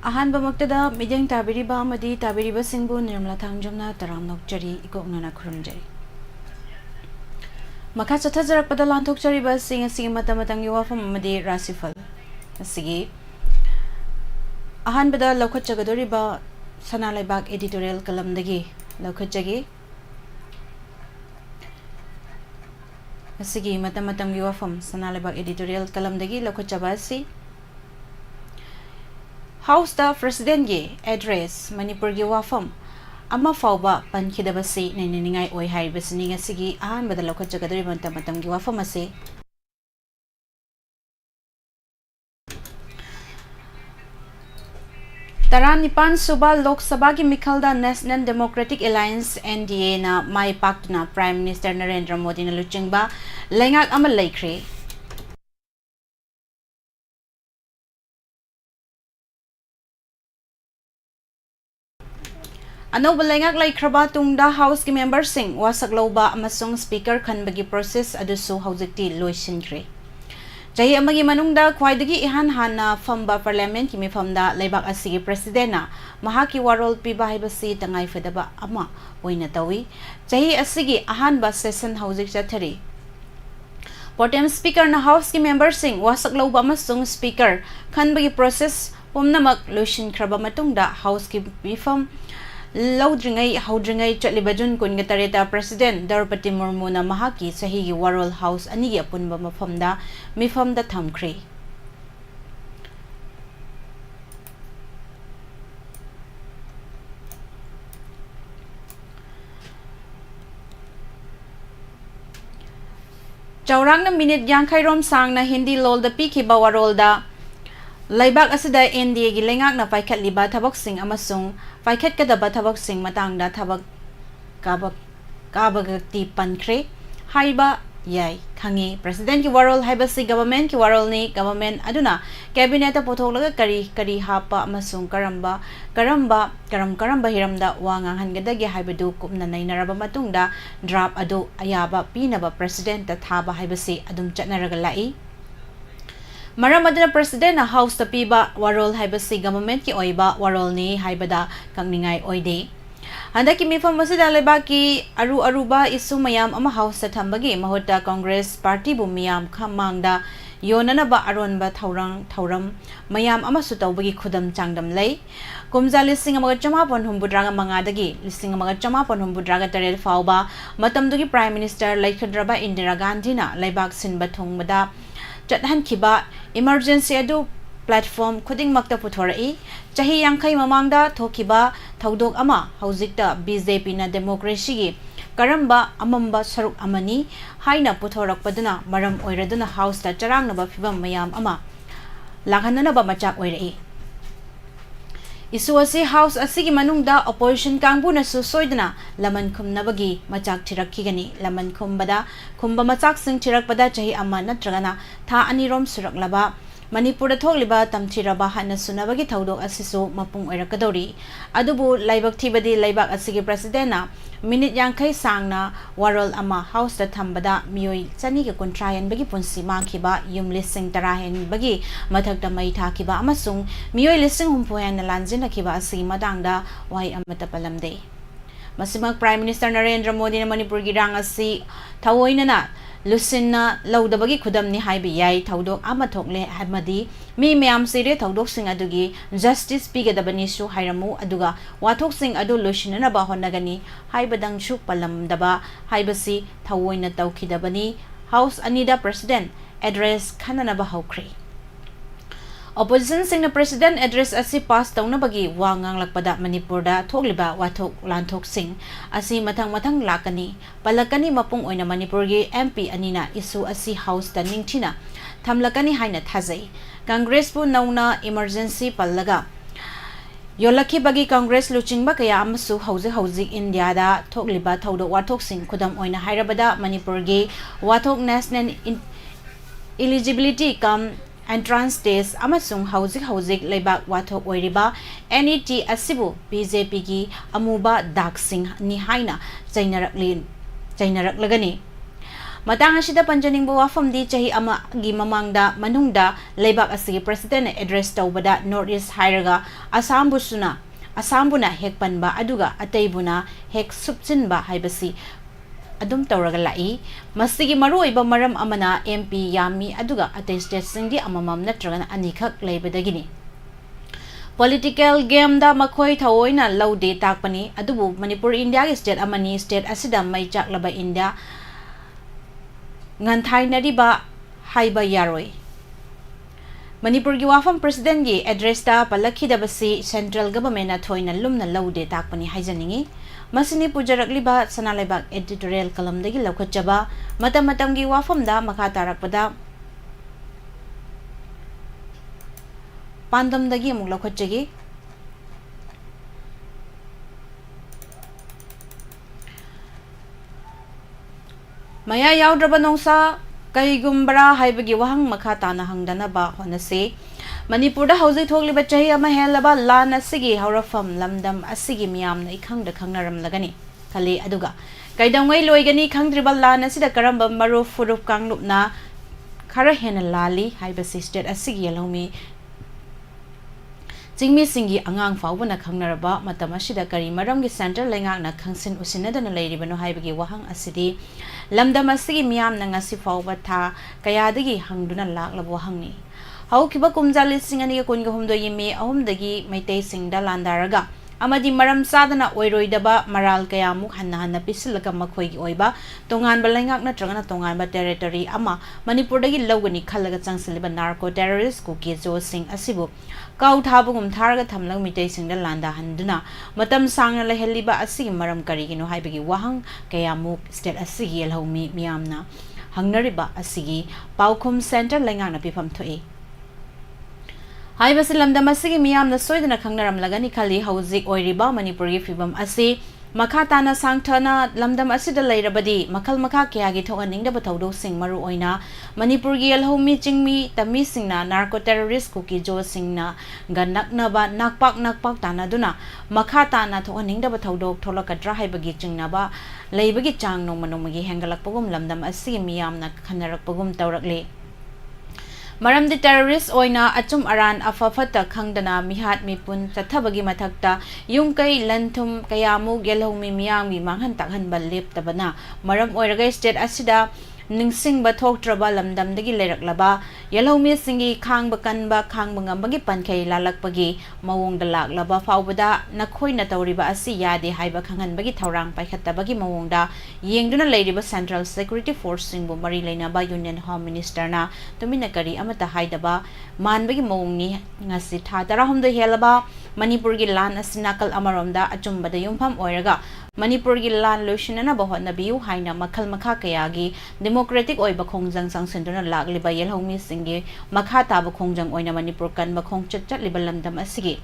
ꯑꯍꯥꯟꯕꯃꯛꯇꯗ ꯃꯤꯠꯌꯦꯡ ꯇꯥꯕꯤꯔꯤꯕ ꯑꯃꯗꯤ ꯇꯥꯕꯤꯔꯤꯕꯁꯤꯡꯕꯨ ꯅꯤꯔꯃꯂꯥ ꯊꯥꯡꯖꯝꯅ ꯇꯔꯥꯝ ꯅꯣꯛꯆꯔꯤ ꯏꯀꯣꯛꯅꯅ ꯈꯨꯔꯨꯝꯖꯔꯤ ꯃꯈꯥ ꯆꯠꯊꯖꯔꯛꯄꯗ ꯂꯥꯟꯊꯣꯛꯆꯔꯤꯕꯁꯤꯡ ꯑꯁꯤꯒꯤ ꯃꯇꯝꯒꯤ ꯋꯥꯐꯝ ꯑꯃꯗꯤ ꯔꯥꯁꯤꯐꯜ ꯑꯁꯤꯒꯤ ꯑꯍꯥꯟꯕꯗ ꯂꯧꯈꯠꯆꯒꯗꯧꯔꯤꯕ ꯁꯅꯥꯂꯩꯕꯥꯛ एडिटोरियल कलमदगी लौखटजगी असिगी मतम वाफम सनालेबाग एडिटोरियल कलमदगी लौखटजबा असि हाउस द प्रेसिडेंट गी एड्रेस मणिपुर गी वाफम अमा फाउबा पनखिदबसि नैनिनिंगाई ओइ हाइबसिनि ngasiगी अहानबदा लौखटजगदरि मतम गी वाफम असि तरानिपान सुबा लोक सभा की मिखलदा नेशनल डेमोक्रेटिक अलायंस NDA ना माई पाक्टना प्राइम मिनिस्टर नरेंद्र मोदी ना लुचिंगबा लेंगाक अमा लेख्रे अनोब लेंगाक लेख्रबा तुंगदा हाउस की मेंबर सिंह वासकलौबा अमसुंग स्पीकर खनबगी प्रोसेस अदुसु हौजिकति लोइसिनख्रे चाही अमगी मनुंगदा ख्वाइदगी इहान हाना फंबा पार्लियामेंट की मिफमदा लेबाक असिगी प्रेसिडेंटना महाकी वारोल पिबा हाइबसी तंगाई फदबा अमा ओइना तवी चाही असिगी अहानबा सेशन हौजिक चथरी पोटेम स्पीकर ना हाउस की मेंबर सिंह वासकलौबा अमसुंग स्पीकर खनबगी प्रोसेस पुमनमक लोइसिनख्रबा मतुंगदा हाउस की मिफम लौद्रिंगै हौद्रिंगै चलिबा जुन कुनगा तरेता प्रेसिडेंट द्रौपदी मुर्मू ना महाकी सहीगी वारोल हाउस अनिगी अपुनबा मफमदा मिफमदा थमख्रे चौरांगना मिनिट यांखैरोम सांगना हिंदी लोलदा पीखिबा वारोलदा लैबाक असदा NDA गी लेंगाकना पाइखटलिबा थबकसिंग अमसुंग पाइखटकदबा थबकसिंग मतांगदा थबक काबगति पनख्रे हाइबा याई खंगी प्रेसिडेंट की वारोल हाइबसी गवर्नमेंट की वारोल नि गवर्नमेंट अदुना कैबिनेट पोथोलगा करी हापा अमसुंग करम हिरमदा वांगा हनगदगे हाइबदु कुमना नैनरबा मतुंगदा ड्राफ्ट अदु अयाबा पीनबा प्रेसिडेंट थाबा हाइबसी अदुम चटनरगा लाई मरम अदना प्रेसिडेंट हाउस तपीबा वारोल हाइबसी गवर्नमेंट की ओइबा वारोल नि हाइबदा कंगनिंगाई ओइदे हंदकी मिफम असिदा लेबाकी अरुबा इशू मयाम अमा हाउस थंबगी महुता कांग्रेस पार्टी बु मियाम खमांगदा योननबा अरोनबा थौरम मयाम अमा सुतौबगी खुदम चांगदम लै कुमजा लिसिंग अमगा चमापन हुंबुद्रागा मंगादगी लिसिंग अमगा चमापन हुंबुद्रागा तरेल फाउबा मतमदुगी प्राइम मिनिस्टर लैखद्रबा इंदिरा गांधीना लेबाक सिनबा थोंगबदा चटहनखिबा इमरजेंसी अदु प्लेटफॉर्म खुदिंगमक्ता पुथोरई चाही यांखै ममांगदा थोखिबा थौदोक अमा हौजिकता BJP ना डेमोक्रेसी गी करंबा अमंबा सरुक अमनी हाइना पुथोरकपदुना मरम ओइरदुना हाउस ता चरांगनबा फिबम मयाम अमा लाखननबा मचाक ओइरई इशू असी हाउस असिगी मनुंगदा ऑपोजिशन कांगबुना सोइदना लमन खुमनबगी मचाक थिरक्खिगनी लमन खुम्बा मचाक सिंग थिरकपदा चाही अमा नत्रगना था अनिरोम सुरकलबा मणिपुर थोकलिबा तमथिरबा हन सुनबगी थौदोक असिसु मपुंग ओइरकदौरी अदुबु लाइबक थिबदी लाइबाक असिगी प्रेसिडेंटना मिनिट यांखै सांगना वारोल अमा हाउस दा थंबदा मियोई चनीगे कुंट्रायनबगी पुंसी मांखिबा युम लिसिंग तराहेनबगी मथक्ता मई थाखिबा अमसुंग मियोई लिसिंग हुंफोयन लांजिनखिबा असिगी मदांगदा वाई अमता पलमदे मसिमक प्राइम मिनिस्टर नरेंद्र मोदी ने मणिपुर की रांग असी थवोइनना लुसिन्ना लौदबगी खुदमनि हाइबि याई थौदोक अमा थोकले हामदी मी मयाम सिरे थौदोक सिंग अदुगी जस्टिस पिगदबनि सु हाइरमु अदुगा वाथोक सिंग अदु लुसिननबा होनगनी हाइबदंग सु पलमदबा हाइबसी थवोइना तौखिदबनि हाउस अनिदा प्रेसिडेंट एड्रेस खननबा हौख्रे ऑपोजिशन सिंह प्रेसिडेंट एड्रेस असी पास तौनबगी वांगांग लकपदा मणिपुरदा थोकलिबा वाथोक लांथोक सिंह असी मथंग लाकनी पलकनी मपुंग ओइना मणिपुरगी MP अनिना इशू असी हाउस दा निंगथिना थमलकनी हाइना थाजै कांग्रेस बु नौना इमरजेंसी पल्लगा योलखिबगी कांग्रेस लुचिंगबा कया अमसु हौजिक इंडिया दा थोकलिबा थौदोक वाथोक सिंह खुदम ओइना हाइरबदा मणिपुरगी वाथोक national eligibility cum entrance test अमसुंग हौजिक लेबाक वाथोक ओइरिबा NET असिबु BJP की अमुबा दाक सिंह नि हाइना चैनरकलगनी Matang asida panjaning wafam di chahi ama gi mamangda manungda leibak asigi president address tawbada North East hairaga Asambuna hek panba aduga ataibuna hek subchinba haibasi adum tawraga lai masigi maruiba maram amana MP yami aduga atay state singdi amamam natraga anikhak leibadagini political game da makhoi thawoina laude takpani adubu Manipur India gi state amani state asida mai chaklaba India nganthai nariba haiba yaroi Manipur gi wafam president gi address ta palakhi da basi central government na thoina lumna laude takpani haijaningi masini pujarakliba sanalaibak editorial kalam dagi laukhatjaba matam gi wafam da makha tarakpada pandam dagi amuk laukhatjagi Maya yaudraba nongsa kaigumbra haibagi wahang makha tana hangdana ba honase Manipur da hauji thogliba chahi ama helaba lan asigi haurafam lamdam asigi miyamna ikhangda khangnaram lagani khali aduga kaidamngai loigani khangdriba lan asida karamba maru furup kanglupna khara hena lali haiba state asigi yalomi Jingmi singi angang faubana khangnaraba matam asida kari maramgi center lengakna khangsin usinadana leiribano haibagi wahang asidi lamdam asigi miyamna ngasi fauba tha kayadagi hangduna laklabo hangni haukiba kumjali singani kunga humdo yimi ahumdagi maitei singda landaraga amadi maram sadana oiroidaba maral kayamuk hanna pisilaka makhoigi oiba tonganba lengak natragana tonganba territory ama Manipurdagi lawgani khalaga changsiliba narco terrorist ku gejo sing asibu kau thabugum tharga thamlang mitei singda landa handuna matam sangna leheliba asigi maram karigino haibagi wahang kayamuk state asigi elhomi miyamna hangnariba asigi paukhum center lengakna pifam thoi Haibasi lamdam asigi miyamna soidana khangnaram lagani khali hauzik oiriba Manipurgi fibam asi makha tana sangthana lamdam asida leirabadi makhal makha kyagi thokaningda bathaudo sing maru oina Manipurgi alhomi chingmi tami singna narco terrorist kuki jo singna ganakna ba nakpak tana duna makha tana thokaningda bathaudo tholakadra haibagi chingna ba leibagi chang nongmanongmagi hengalakpagum lamdam asigi miyamna khanarakpagum tawrakle Maramdi terrorist oina achum aran afafata khangdana mihat mipun tathabagi mathakta yungkai lanthum kayamu gelhomi miyamgi manghan takhan balip tabana maram oiraga state asida ningsingba thoktraba lamdamdagi leiraklaba yelhomi singi khangba kanba khangba ngambagi pankhei lalakpagi mawongda laklaba faubada nakhoina tawriba asi yade haiba khanghanbagi thaurang paikhattabagi mawongda yengduna leiriba central security force singbu mari leinaba union home minister na tumina kari amata haidaba manbagi mawongni ngasi tha tarahumda helaba Manipurgi lan asinakal amaromda achumbada yumpham oiraga Manipurgi lan loishinana bahotna biu haina makhal makha kayagi democratic oiba khongjang sangsenduna lagliba yelhomi singi makha taba khongjang oina Manipur kan ba khongchat liba lamdam asigi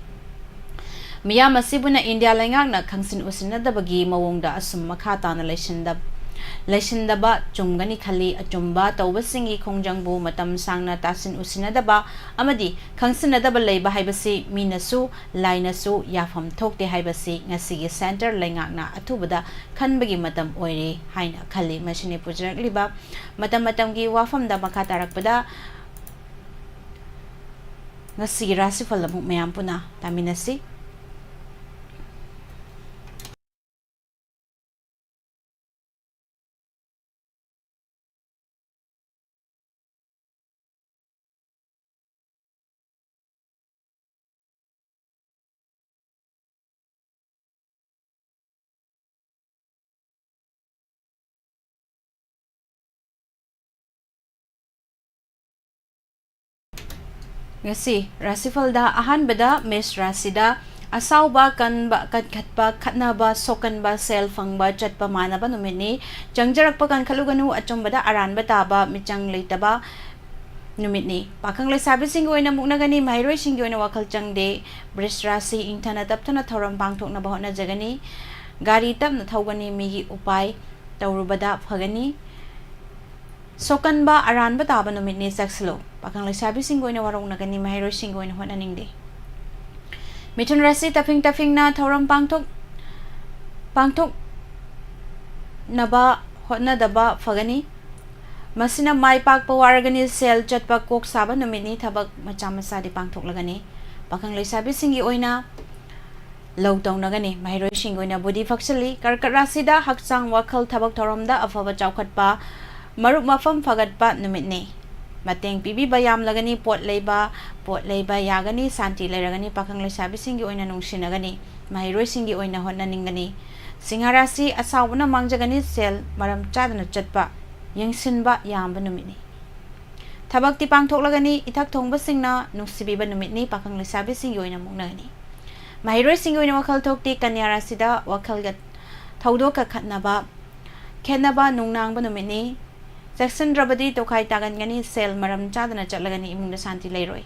miyam asibuna India lengakna khangsin usinadabagi mawongda asum makha tana laisindaba chumgani khali achumba tawbasingi khongjangbu matam sangna tasin usinadaba amadi khangsinadaba leiba haibasi minasu lainasu yafam thokte haibasi ngasigi center lengakna athubada khanbagi matam oire haina khali machine pujarakliba matamgi wafamda makha tarakpada ngasigi rasifal amuk mayam puna taminasi Ngasi rasifalda ahanbada mes rasida asauba kanba katkhatpa khatnaba sokanba selfangba chatpa manaba numini jangjarakpa kan khaluganu achumbada aranba taba michang leitaba numitni pakhang leisabi singgo ina muknagani mairoi singgo ina wakal changde bris rasi ingthana tapthana thoram pangthokna bahona jagani gari tapna thawgani migi upai tawrubada phagani sokanba aranba taba numitni sakslo pakang leisabi singgo ina warong nagani mairoi singgo ina hona ningde Mithun rasi taping na thoram pangthok naba hotna daba phagani Masina mai pakpa waragani sel chatpa kok saba numini thabak macha macha di pangthoklagani pakhang leisabi singi oina lau taunagani mairoi sing oina body factually karkarasida hakchang wakhal thabak thoromda afaba chawkhatpa marup mafam fagatpa numitni mateng pibi bayam lagani pot leiba yagani santi leiragani pakhang leisabi singi oina nungsinagani mairoi singi oina honnaningani singarasi asawna mangjagani sel maram chadana chatpa yangsinba yamba numitni thabak ti pangthoklagani ithak thongba singna nungsibiba numitni pakhang leisabi singi oina mugnagani mahiroi singi oina wakhal thokti kanyarasida wakhalga thaudoka khatnaba nungnangba numitni section rabadi tokai tagangani sel maram chadana chatlagani imungda santi leiroi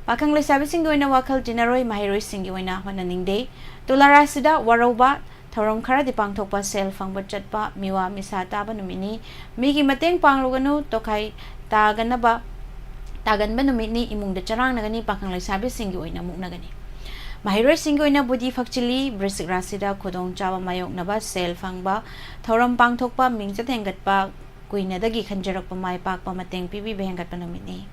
pakhang leisabi singi oina wakhal dinaroi mahiroi singi oina honaningde tularasida waroba thorom khara di pangthokpa sel fangba chatpa miwa misa taba numini migi mateng pangluganu tokai taganba numini imungda charang nagani pakhang leisabi singi oina mugnagani mahiroi singi oina budi fakchili brisik rasida khodong chawa mayok naba sel fangba thorom pangthokpa mingcha thengatpa kuina dagi khanjarakpa mai pakpa mateng pibi behengatpa numini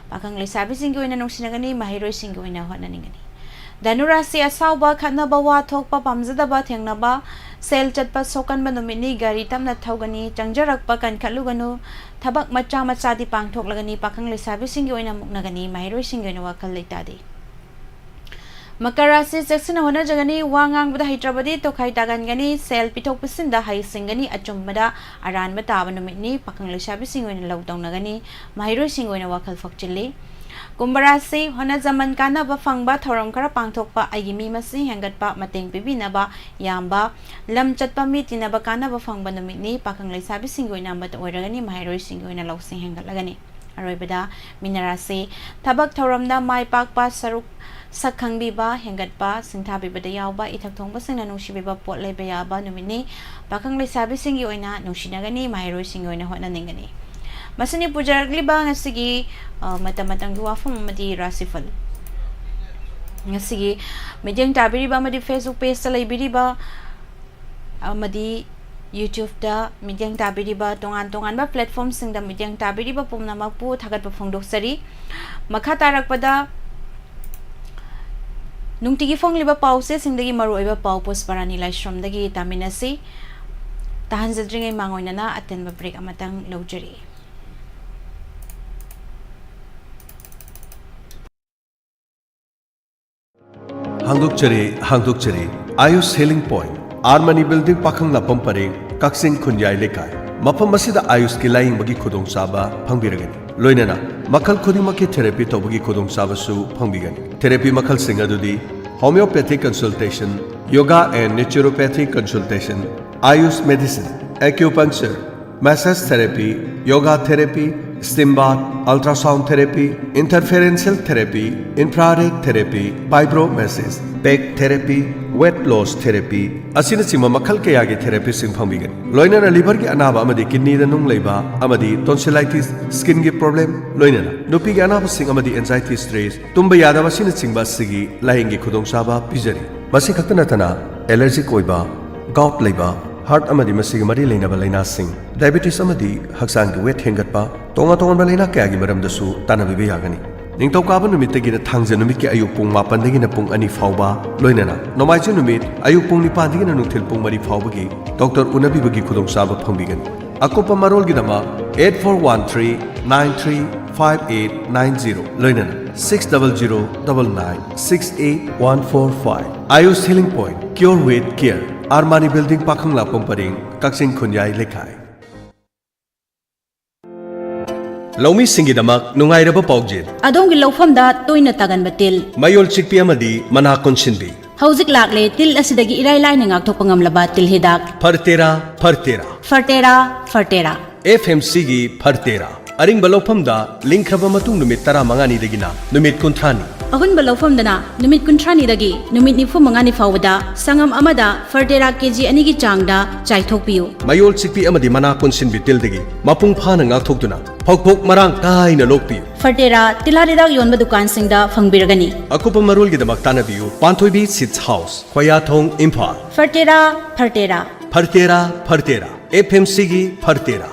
pakhang leisabi singi oina nungsinagani mahiroi singi oina honaningani Danurasi asawba khatnaba wa thokpa pamjadaba thengnaba sel chatpa sokanba numini gari tamna thawgani changjarakpa kan khaluganu thabak macha di pangthoklagani pakhang leisabi singi oina mugnagani mahiroi singi oina wakhal leitadi makarasi section hona jagani wangang bada hyderabadi tokai tagangani sel pithok pisinda hai singani achumbada aran bata numini pakhang leisabi singi oina lawtawnagani mahiroi singi oina wakhal fakchili Kumbarasi hona zaman kana ba fangba thorom kara pangthokpa agimi masi hangatpa mateng pibinaba yamba lam chatpa mi tinaba kana ba fangba numitni pakhang leisabi singi oina mat oiragani mahiroi singi oina lawsing hangatlagani aroibada minarasi thabak thoromda mai pakpa saruk sakhangbiba hangatpa singthabibada yawba ithak thongba singna nungsibiba pot leiba yaba numitni pakhang leisabi singi oina nungsinagani mahiroi singi oina hotnaningani Masini pujargliba ngasigi mata-matang WAPHAM amadi RASHI ngasigi medyang tabiriba amadi Facebook page ta laibiriba amadi YouTube da medyang tabiriba tongan ba platform singda medyang tabiriba pumnamak pu thagatpa phongdoksari makha tarakpada nungtigi phongliba pause singdagi maruoiba pau posparani laishramdagi taminasi tahanjadringai mangoinana atenba break amatang lojari Hangdukchari Ayush Healing Point Armani Building Pakhang Lapam Pareng Kaksing Khunyai Lekai Mafam Masida Ayush ki laing bagi khodong saba phangbiragani loinana makhal khudimaki therapy tobagi khodong saba su phangbigani therapy makhal singa dudi homeopathic consultation yoga and naturopathic consultation Ayush medicine acupuncture massage therapy yoga therapy steam bath, ultrasound therapy, interferential therapy, infrared therapy, vibromassage, back therapy, weight loss therapy, asina sima makhal kaya gi therapy sing phangbigan. Loinana liver gi anaba amadi kidney da nung leiba amadi tonsillitis, skin gi problem, loinana nupi gi anaba sing amadi anxiety stress, tumba yadaba sina singba sigi lahing gi khudong saba pijari. Masi khaktana tana allergic oiba, gout leiba, heart amadi masigi mari leinaba laina sing, diabetes amadi haksang gi weight hengatpa, tonga balena kaya gi maram dasu tanabibe yagani. Ningtau kaba numit tagina thangja numit ki ayuk pung 8 dagina pung 2 fauba loinana nomaiju numit ayuk pung 9 dagina nungthil pung 3 faubagi Dr. Unabi bagi khudong saba phangbigan akopa marol gi dama 8413935890 loinana 6009968145 Ayush Healing Point Cure with Care Armani Building Pakhang Lapam Pareng Kaksing Khunyai Lekai Laumi Singidamak Nungairaba Paujit Adongi Lofamda Toina Tagan Batil Mayol Chikpi Amadi Manakon Sinbi Hauzik Lakle Til Asidagi Irai Lining Aktopangam Laba Til Hidak Fartera FMC gi Fartera Aring Balofamda Linkraba Matung Numit Tara Mangani Degina Numit Kuntrani Ahun Balofamdana Numit Kuntrani Dagi Numit Nifu Mangani Fawada Sangam Amada Fartera KG Anigi Changda Chaithokpiu Mayol Chikpi Amadi Manakon Sinbi Til Degi Mapung Phana Ngaktokduna Phokphok Marang Kaina Lokpiu Fartera Tilaridak Yonba Dukan Singda Fangbiragani Akupa Marul gi Damak Tanabiu Panthoibi Sits House Khoyathong Imphal Fartera FMC gi Fartera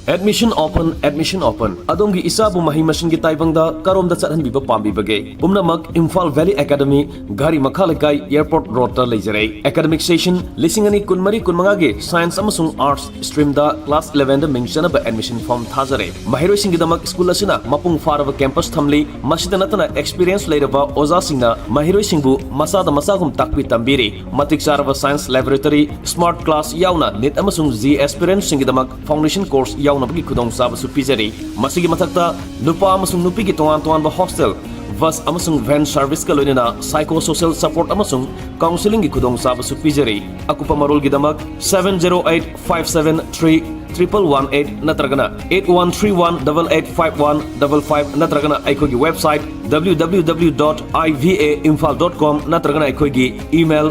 Admission open, admission open. Adongi isabu mahi machine gi taibangda karom da chathan biba pambi bage. Pumnamak Imphal Valley Academy Gari Makhalekai Airport Road ta leijare. Academic session lisingani kunmari kunmanga ge Science amasung Arts stream da class 11 da mingchana ba admission form thazare. Mahiroi singi damak school asina mapung faraba campus thamli masida natana experience leiraba oza singna mahiroi singbu masada masagum takpi tambiri. Matik saraba science laboratory smart class yauna net amasung Z aspirant singi damak foundation course nabagi kudong saba su pizari masigi matakta nupa amasung nupi gi tongan ba hostel bus amasung van service ka loinena psychosocial support amasung counseling gi kudong saba su pizari akupa marul gi damak 708573118 natragana 8131885155 natragana aiko gi website www.ivaimphal.com natragana aiko gi email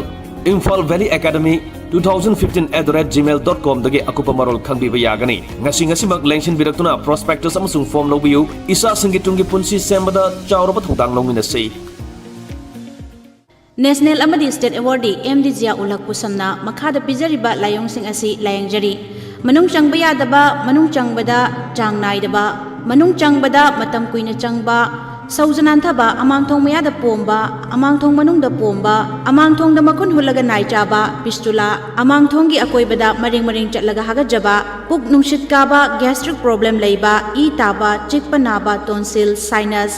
imphalvalleyacademy2015@gmail.com dagi akupa marol khangbi ba yagani ngasi mak lengsin biraktuna prospectus amasung form lobiyu isa singitungi punsi sembada chawraba thongdang longmina sei National amadi State Awardee MD Zia Ulak Pusamna makhada pijariba layong sing asi layangjari manung changba yadaba manung changbada chang naidaba manung changbada matam kuina changba Saujanan thaba amang thong mayada pomba amang thong manung da pomba amang thong da makun hulaga nai chaba pistula amang thong gi akoi bada maring chatlaga haga jaba puk nungshit kaba gastric problem leiba e taba chikpa naba tonsil sinus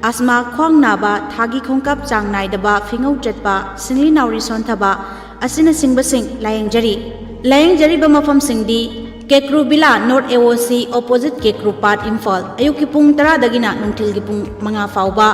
asma khong naba thagi khongkap chang nai daba fingau chatpa singli nauri son thaba asina singba sing layang jari ba mafam singdi Kekru Bila North AOC opposite Kekru Part Imphal ayuki pung 10 dagina nungthil gi pung manga fauba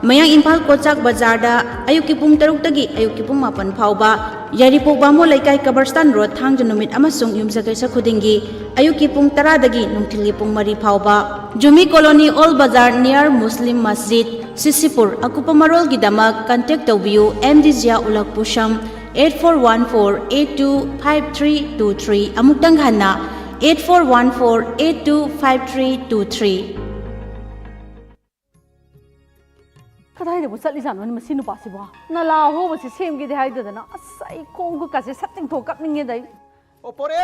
mayang Imphal Kochak Bazar da ayuki pung 6 dagi ayuki pung 9 fauba Yaripok Bamo Laikai Kabarstan Road Thangja numit amasung yumsakai sa khudingi ayuki pung 10 dagi nungthil gi pung 3 fauba Jumi Colony Old Bazar near Muslim Masjid Sisipur akupa marol gi damak contact tawbiu MD Zia Ulak Pusham 8414825323 amukdang hanna 8414825323 Kadai bu satli jan man masinu pasiba nala ho basi semgi de haida na asai kongu kase sating thokap ninge dai O pore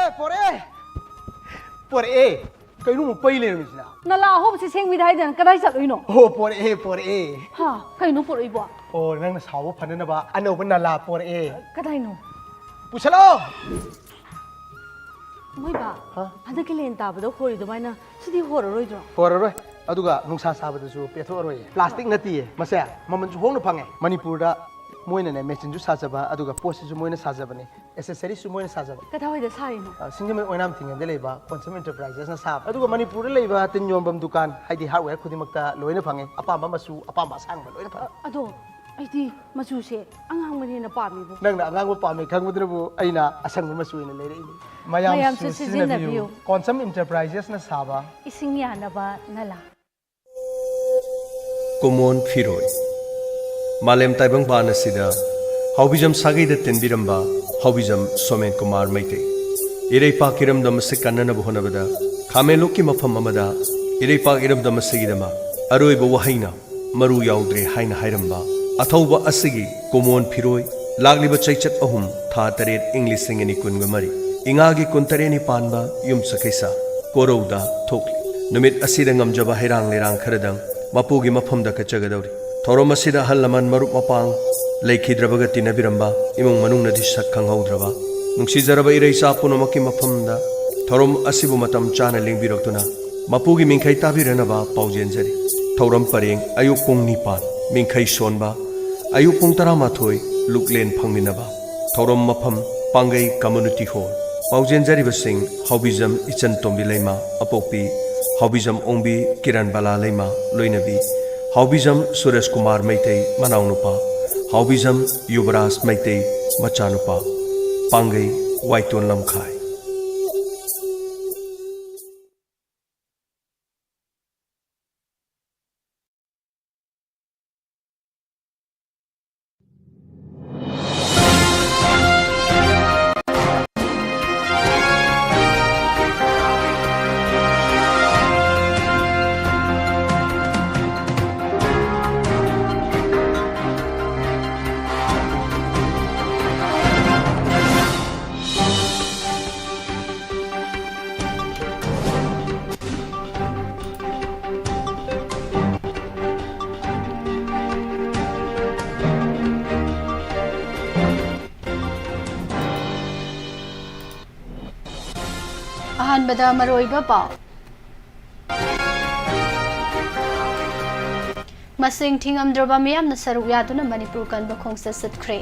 kainu mo paile misna nala ho basi semgi de haida kadai satloino o pore ha kainu poroi bo o nang na sawo phanana ba ano ba nala pore kadai no puchalo Moi ba hada kelen ta ba do khori do maina sidi hororoi dro hororoi aduga nungsa sabada su petho plastic nati mase maman ju hongna phange manipur da moina ne machine ju sajaba aduga post ju moina sajaba ne accessory su moina sajaba kada hoi da sari no singame oinam tinga de leba consumer enterprises na sab aduga manipur da leba tin yombam dukan haidi hardware khudimaka loina phange apamba masu apamba sangba loina phange ado aiti machu se angang mani na pami bu nang na angang ba pami khangudra bu aina asang masu ina lere ini Mayam su sizinabiu consumer enterprises na saba ising yana ba nala Kumon Firoi Malem Taibang Bana Sida Haubijam Sagai the Tenbiramba Haubijam Somen Kumar Maite Irei Pakiram Damasikana Buhonabada Kameloki Mapamamada Irei Pakiram Damasigidama Aroi Bawahaina Maru Yaudre Haina Hairamba Atauba Asigi Kumon Firoi Lagli Chaychat Ahum Tha Taret English Singani Kungamari Ingagi Kuntareni Panba Yum Sakisa Korouda Tokli Numit Asidangam Jaba Hirang Lirang Karadang Mapugi Mapamda Kachagadori Thorom Asida Halaman Marup Mapang Laikhidrabaga Tinabiramba Imung Manung Nadishak Kanghaudraba Nungsizaraba Iresa Punomaki Mapamda Thorom Asibu Matam Chana Lingbirotuna Mapugi Minkai Tabiranaba Paujenjari Thorom Paring Ayupung Nipan Minkai Sonba Ayupung Taramathoi Luklen Pangminaba Thorom Mapam Pangai Community Hall Paujenjari Basing Haubijam Ichan Tombi Lema Apopi Haubijam Ongbi Kiran Bala Lema Loinabi Haubijam Suresh Kumar Maitei Manaunupa Haubijam Yubaras Maitei Machanupa Pangai Waiton Lamkhai ꯑꯍꯥꯟꯕꯗ ꯃꯔꯨꯑꯣꯏꯕ ꯄꯥꯎ ꯃꯁꯤꯡ ꯊꯤꯉꯝꯗ꯭ꯔꯕ ꯃꯤꯌꯥꯝꯅ ꯁꯔꯨꯛ ꯌꯥꯗꯨꯅ ꯃꯅꯤꯄꯨꯔ ꯀꯟꯕ ꯈꯣꯡꯆꯠ ꯆꯠꯈ꯭ꯔꯦ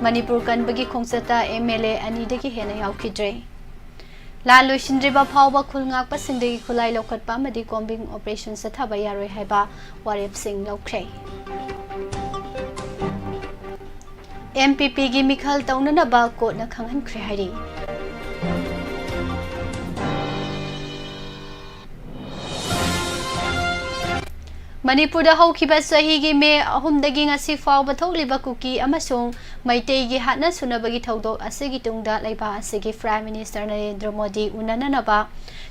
ꯃꯅꯤꯄꯨꯔ ꯀꯟꯕꯒꯤ ꯈꯣꯡꯆꯠꯇ MLA 2ꯗꯒꯤ ꯍꯦꯟꯅ ꯌꯥꯎꯈꯤꯗ꯭ꯔꯦ ꯂꯥꯟ ꯂꯣꯏꯁꯤꯟꯗ꯭ꯔꯤꯕ ꯐꯥꯎꯕ ꯈꯨꯜ ꯉꯥꯛꯄꯁꯤꯡꯗꯒꯤ ꯈꯨꯠꯂꯥꯏ ꯂꯧꯈꯠꯄ ꯑꯃꯗꯤ ꯀꯣꯝꯕꯤꯡ ꯑꯣꯄꯔꯦꯁꯟ ꯆꯠꯊꯕ ꯌꯥꯔꯣꯏ ꯍꯥꯏꯕ ꯋꯥꯔꯦꯞꯁꯤꯡ ꯂꯧꯈ꯭ꯔꯦ MPPꯒꯤ ꯃꯤꯈꯜ ꯇꯧꯅꯅꯕ ꯀꯣꯔꯠꯅ ꯈꯪꯍꯟꯈ꯭ꯔꯦ ꯍꯥꯏꯔꯤ Manipurda haukiba sahigi me ahumdagi ngasi fauba thokliba kuki amasung maiteigi hatna sunabagi thaudok asigi tungda laiba asigi Prime Minister Narendra Modi unananaba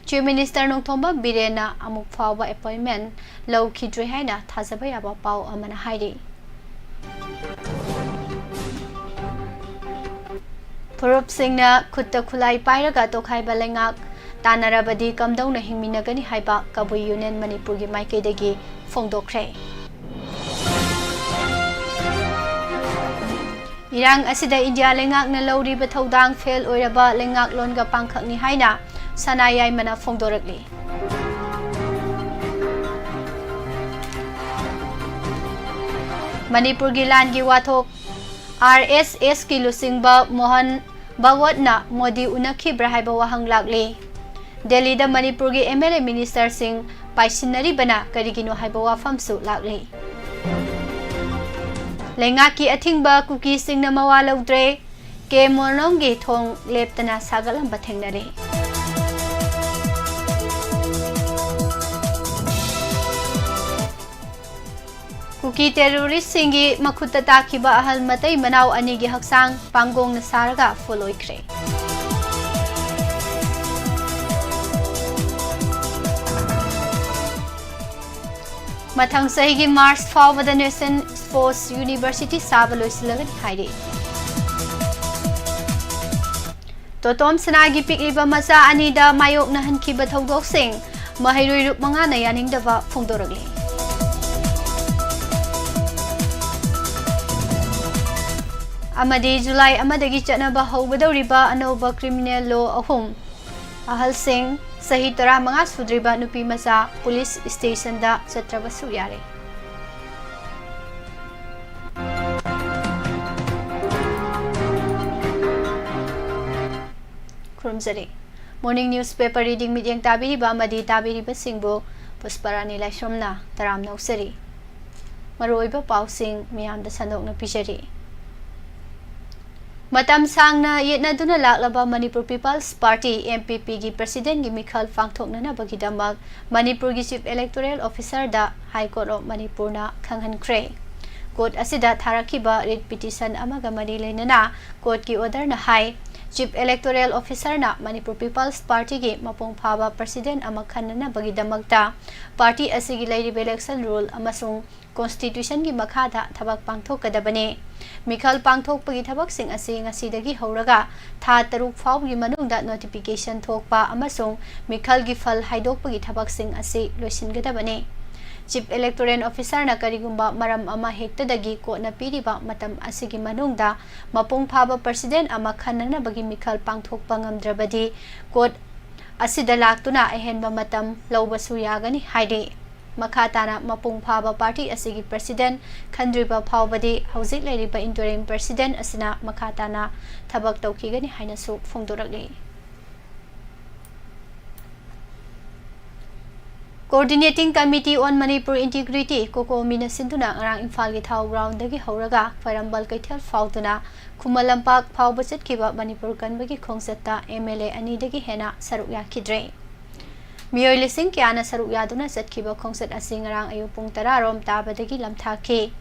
Chief Minister Nongthomba Birena amuk fauba appointment lawkhidre haina thajaba yaba pau amana hairi Purup Singna khutta khulai pairaga tokhaiba lengak Tanarabadi kamdawna hingminagani haiba Kabui Union Manipur gi maikaidagi Fongdokre Irang asida India lengak na lawri bathodang fail oiraba lengak longa pangkhakni haina sanayai mana fongdorakli Manipur gi land gi wathok RSS ki lusingba Mohan Bawatna Modi unakhi brahaiba wahang lakli Delhi da Manipur gi MLA Minister Singh Paisinari bana karigino haiba WAPHAM su lakli Lengaki athingba kuki singna mawalaudre ke mornongi thong leptana sagalam bathengnare Kuki terrorist singi makutta takiba ahal matai manaw ani gi haksang panggong na saraga foloikre Mathang sahigi Mars fawbada Nation Sports University sabaloislagan hairi Totom sanagi pikliba macha anida mayok na hankiba thodok sing mahairoi rup manga na yaningdaba phongdoragli Amadi July amadagi chatnaba hawgadawriba anoba criminal law ahum ahal sing Sahi tara mga sudriba nupi masa police station da chatraba suyare Kurumzari Morning newspaper reading meeting tabiriba madi tabiriba singbo Pusparani Laishromna taram nausari Maroiba pausing miyamda sanok na pijari Matam sangna yetna duna laklaba Manipur People's Party MPP gi President gi Mikhal Fangthokna na bagidamag Manipur gi Chief Electoral Officer da High Court of Manipur na khanghankre Court asida tharakiba writ petition amaga mari leinana court gi order na hai Chief Electoral Officer na Manipur People's Party gi mapong phaba President ama khanna bagidamagta party asigi lairiba election rule amasung Constitution gi makhada thabak pangthokadabane Mikhal pangthokpagi thabaksing asi ngasidagi horaga tha taruk fawgi manungda notification thokpa amasung Mikhal gi PHAL haidokpagi thabaksing asi loisingadabane Chief Electoral Officer na karigumba maram ama hektadagi ko na piriba matam asigi manungda mapung phaba President ama khanna bagi Mikhal pangthokpa ngamdrabadi court asida laktuna ahenba matam lawbasu yagani haide Makhatana mapung phaba party asigi president khandriba phawbadi hauzik leiriba interim president asina makhatana thabak tawkigani haina su phongdorakli Coordinating Committee on Manipur Integrity Koko Mina Sinduna ngarang Imphal gi thau ground dagi horaga Farambal Kaithal fauduna Khumalampak phawba chatkiba Manipur kanbagi khongsatta MLA 2dagi hena saruk yakidre Miyoi lising kiana saruk yaduna satkiba khongsat asing ngarang ayu pung 10 rom tabadagi lamthaki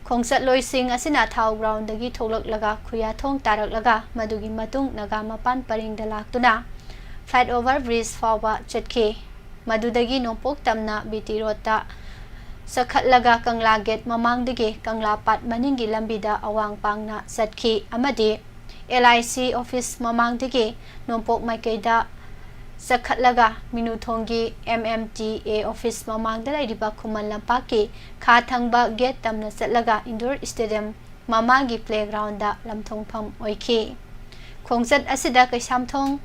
khongsat loising asina thau ground dagi tholaklaga khuya thong taraklaga madugi matung naga mapan paringda laktuna flight over bridge fawba chatki madudagi nopok tamna BT road ta sakhatlaga kangla gate mamangdagi kangla pat maningi lambida awang pangna satki amadi LIC office mamangdagi nopok maikaida Sakhatlaga Minuthongi MMTA office mamangda lairiba Khuman Lampaki kha thangba gate tamna satlaga indoor stadium mamagi playground da lamthongpham oikhi Khongsat asida kaisamthong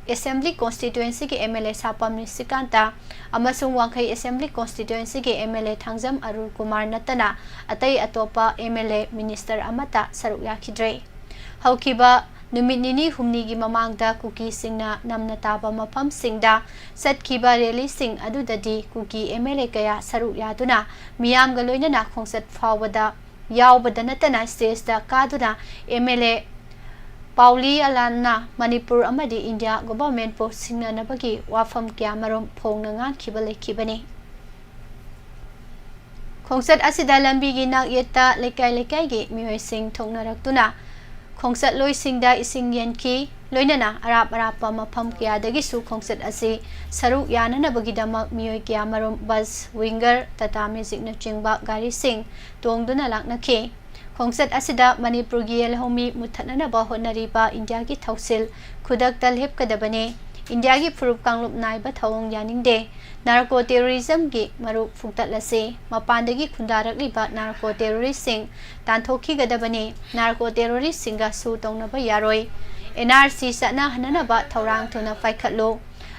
Assembly Constituency की MLA Sapam Nisikanta amasung Wangkai Assembly Constituency की MLA Thangjam Arul Kumar natana atai atopa MLA Minister amata saruk yakidre haukiba numit nini humni gi mamangda kuki singna namna taba mafam singda satkiba rally sing adudadi kuki MLA kaya saruk yaduna miyam ga loinana khongsat phawada yawbada natana stage da kaduna MLA Pauli Alana Manipur amadi India government po singna nabagi WAPHAM kya marom phongna nga khibale khibani khongsat asida lambi gi nak yeta lekai gi mioi sing thongna raktuna khongsat loi singda ising yen ki loinana arap pa mafam kya dagi su khongsat asi saru yana nabagi damak mioi kya marom bus winger tata magic na chingba gari sing tongduna lakna ki khongsat asida Manipur gi elhomi muthanana ba honariba India gi thausil khudak talhep kadabane India gi furup kanglup nai ba thawong yaningde narco terrorism gi maru fuktatlase mapandagi khundarak liba narco terrorist sing tanthoki gadabane narco terrorist singa su tongna ba yaroi NRC sana hanana ba thawrang thona faikhatlo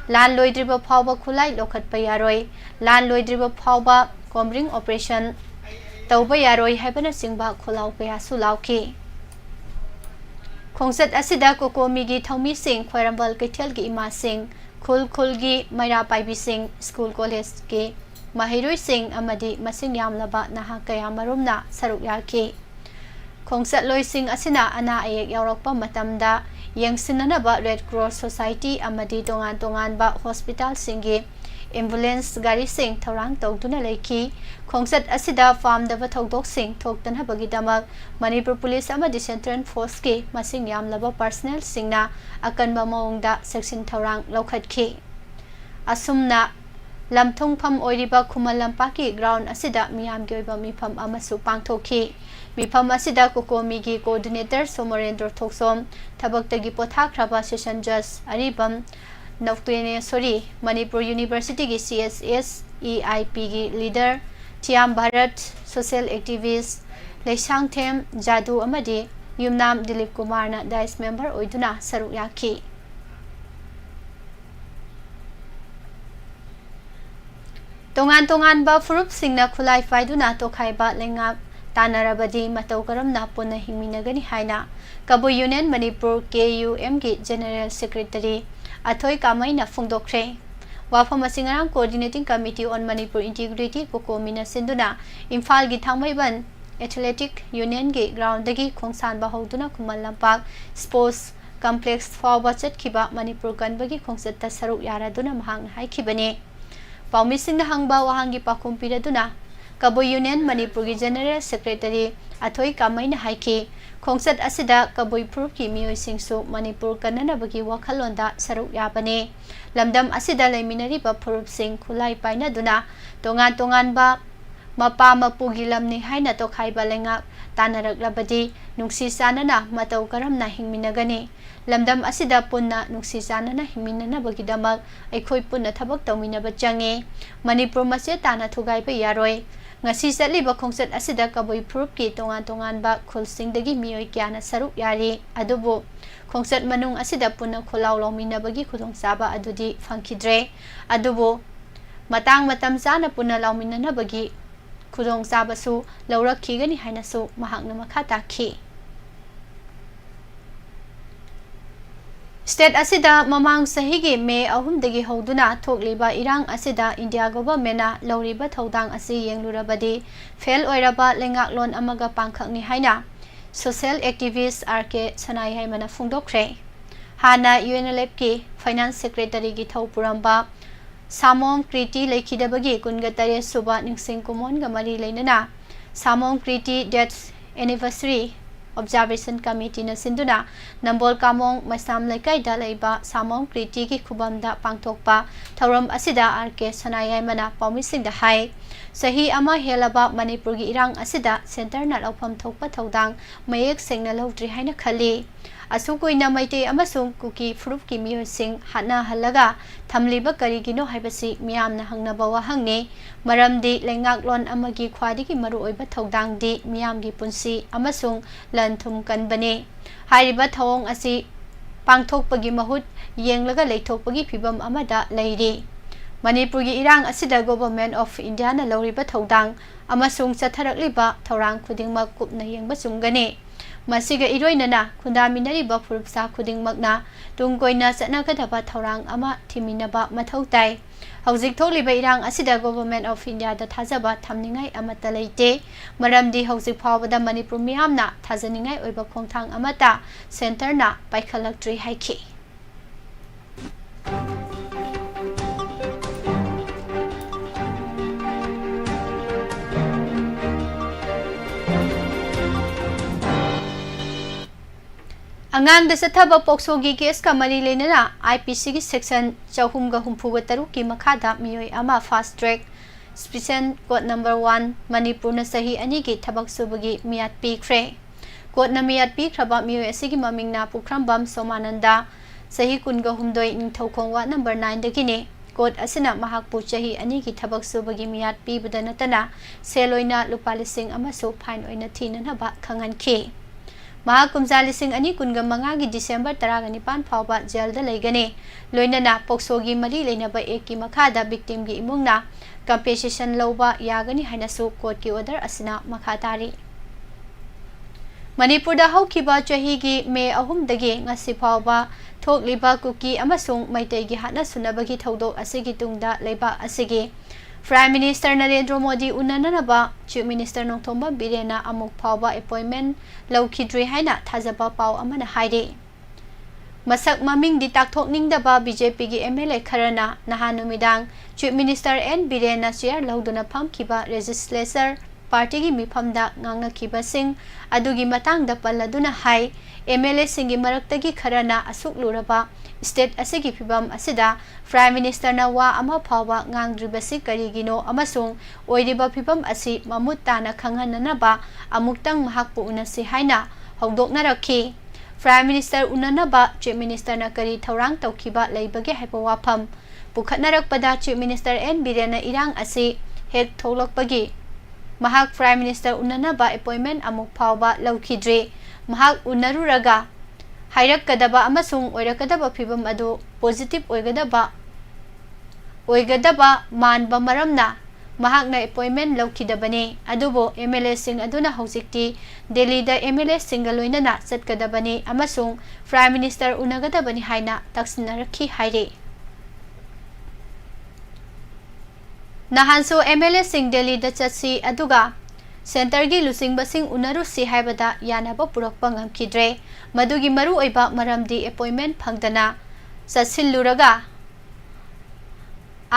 lan loidriba phawba khulai lokhat pa yaroi lan loidriba phawba combring operation tauba yaroi haibana singba kholau kaya sulauki khongsat asida kokomi gi thaumi sing khwairambal kethel gi ima sing khul gi maira paibi sing school college gi mahiroi sing amadi masing yamlaba naha kaya marumna saruk yaki khongsat loi sing asina ana ayek yaurokpa matamda yengsinana ba Red Cross Society amadi tongan ba hospital singi ambulance gari sing thorang tawduna leiki khongsat asida farm da thodok sing thoktan habagi damak Manipur police amadi central force ki masing yamlaba personnel singna akanba maungda section thorang lokhatki asumna lamthong pham oiriba khumal lampaki ground asida miyam gi oiba mifam amasu pangthoki mifam asida kokomi gi coordinator Somarendra Thoksom thabaktagi pothakraba session judge aribam Nautene Sori Manipur University की CSS EIP की leader Tiam Bharat social activist Leisang Them Jadu amadi Yumnam Dilip Kumar na dice member oiduna saruk yaki tongan ba furup singna khulai faiduna tokhai ba lengak tanarabadi matau karam na punna hingminagani haina Kabu Union Manipur KUM की general secretary Athoi Kamai na Fungdokre WAPHAM Singarang Coordinating Committee on Manipur Integrity Kokomina Sinduna Imphal gi Thangmaiban Athletic Union gi ground dagi khongsan ba hoduna Kumal Lampak Sports Complex Forward Kiba Manipur Kanbagi khongsat ta saruk yaraduna mahang hai khibane Paumi Singna hangba wahangi pakumpiraduna Kabu Union Manipur gi General Secretary Athoi Kamai na haiki khongsat asida kaboi prup ki mioi singsu Manipur kanana bagi wakhalonda saruk yabane lamdam asida laiminari ba prup sing khulai paina duna tongan ba mapa mapugi lamni haina to khaiba lenga tanarak labadi nungsi sanana matau karamna hingminagani lamdam asida punna nungsi sanana hingminana bagi damak aikhoi punna thabak tawmina ba change Manipur mase tana thugai ba yaroi ngasi satliba khongsat asida kaboi prup ki tongan ba khulsingdagi mioi kyana saruk yari adubu khongsat manung asida punna kholau lomina bagi khudong saba adudi phangkidre adubu matang matam sana punna lomina na bagi khudong saba su laurak khigani haina su mahakna makha takhi State asida mamang sahigi me ahum dagi hoduna thokliba irang asida India government na lauriba thodang asi yenglurabadi PHAL oiraba lengak lon amaga pangkhakni haina social activist RK sanai haimana fungdokre hana UNLF ki finance secretary gi thopuramba samom kriti lekhidabagi kungatare suba ningsing kumon ga mari leinana samom kriti death anniversary Observation Committee na sinduna Nambol Kamong Masam Laikai da laiba Samong Kriti ki khubamda pangthokpa thauram asida RK Sanayai mana paumising da hai sahi ama helaba Manipur gi irang asida center na laufam thokpa thodang mayek sengna lodri haina khali asukuina maite amasung kuki fruit ki miyo sing hana halaga thamliba karigino haibasi miyamna hangnaba wahangni maramdi lengak lon amagi khwadi ki maru oiba thodang di miyam gi punsi amasung lanthum kanbane hariba thawong asi पांगथोकपगी महूत येंगलगा लेथोकपगी फिबम अमदा लेरी मणिपुर की इरांग असिदा government of India ना लौरिबा थौदांग अमसुंग चथरकलिबा थौरांग खुदिंगमक कुपना येंगबा चुंगने मसिगा इरोइनना खुंदामिनरिबा फुरुपसा खुदिंगमकना तुंगकोइना चटनागदबा थौरांग अमा थिमिनबा मथौ ताई हौजिक थोलिबा इरांग असिदा government of India दा थाजबा थमनिंगाई अमता लेते मरमदी हौजिक फावबदा Manipur मियामना थाजनिंगाई ओइबा खोंथांग अमता सेंटरना पाइखलक्ट्री हाइखि अंगांग दसथब पोक्सोगी case का मरी लेना IPC की सेक्शन 434 की मखादा मियोय अमा fast track special court number 1 Manipur न सही अनि की थबक सुबगी मियाद पीख्रे कोर्ट न मियाद पीख्रबा मियोय असिगी ममिंगना पुखरमबम सोमानंदा सही कुनगा हुमदोय निंगथौखोंग वार्ड नंबर 9 दगिने कोर्ट असिना महाकपु चही अनि की थबक सुबगी मियाद पीबदा नतना सेलोइना लुपा लिसिंग अमसो फाइन ओइना थीननबा खंगनखि महाकुमजा लिसिंग अनि कुनगा मंगागी डिसेंबर 19 फावबा जेल दा लेगने लोइनना पोक्सोगी मरी लेनबा एक की मखादा विक्टिम की इमुंगना कंपेसेशन लौबा यागनी हाइनसु कोर्ट की ऑर्डर असिना मखातारी मणिपुर दा हौखिबा चहीगी मे अहुमदगी ngasi फावबा थोकलिबा कुकी अमसुंग मैतेगी हाना सुनबगी थौदोक असिगी तुंगदा लेबा असिगी प्राइम मिनिस्टर नरेंद्र मोदी उन्ननबा चीफ मिनिस्टर नोंथोंबा बिरेना अमुक फावबा अपॉइंटमेंट लौखिद्रे हाइना थाजबा पाव अमना हाइरे मसक ममिंग दी ताकथोकनिंगदबा बीजेपी की एमएलए खरना नहानुमिदांग चीफ मिनिस्टर एन बिरेना चेयर लौदुना फमखिबा लेजिस्लेचर पार्टी की मिफमदा ngangnakhiba sing adugi matangda palladuna hai MLA singi maraktagi kharana asuk luraba state asigi phibam asida prime minister na wa ama phawa ngangdribasi karigino amasung oiriba phibam asi mamut tana khanghananaba amuktang mahakpu unasi haina hongdokna rakhi prime minister unanaba chief minister na kari thaurang tawkhiba leibage haipa wapham pukhatnarakpada chief minister n birena irang asi hek tholakpagi mahak prime minister unanaba appointment amuk phawba lawkhidre mahak unaruraga hairakadaba amasung oirakadaba phibam adu positive oigadaba manba maramna mahakna appointment lawkhidabane adubo MLA sing aduna hojikti Delhi da MLA singaloinana chatkadabane amasung prime minister unagadabani haina taksinnarakhi haire Nahanso MLA sing Delhi da chatsi aduga center gi lusing basing unaru si haibada yanaba purakpa ngamkhidre madugi maru oiba maramdi appointment phangdana chasiluraga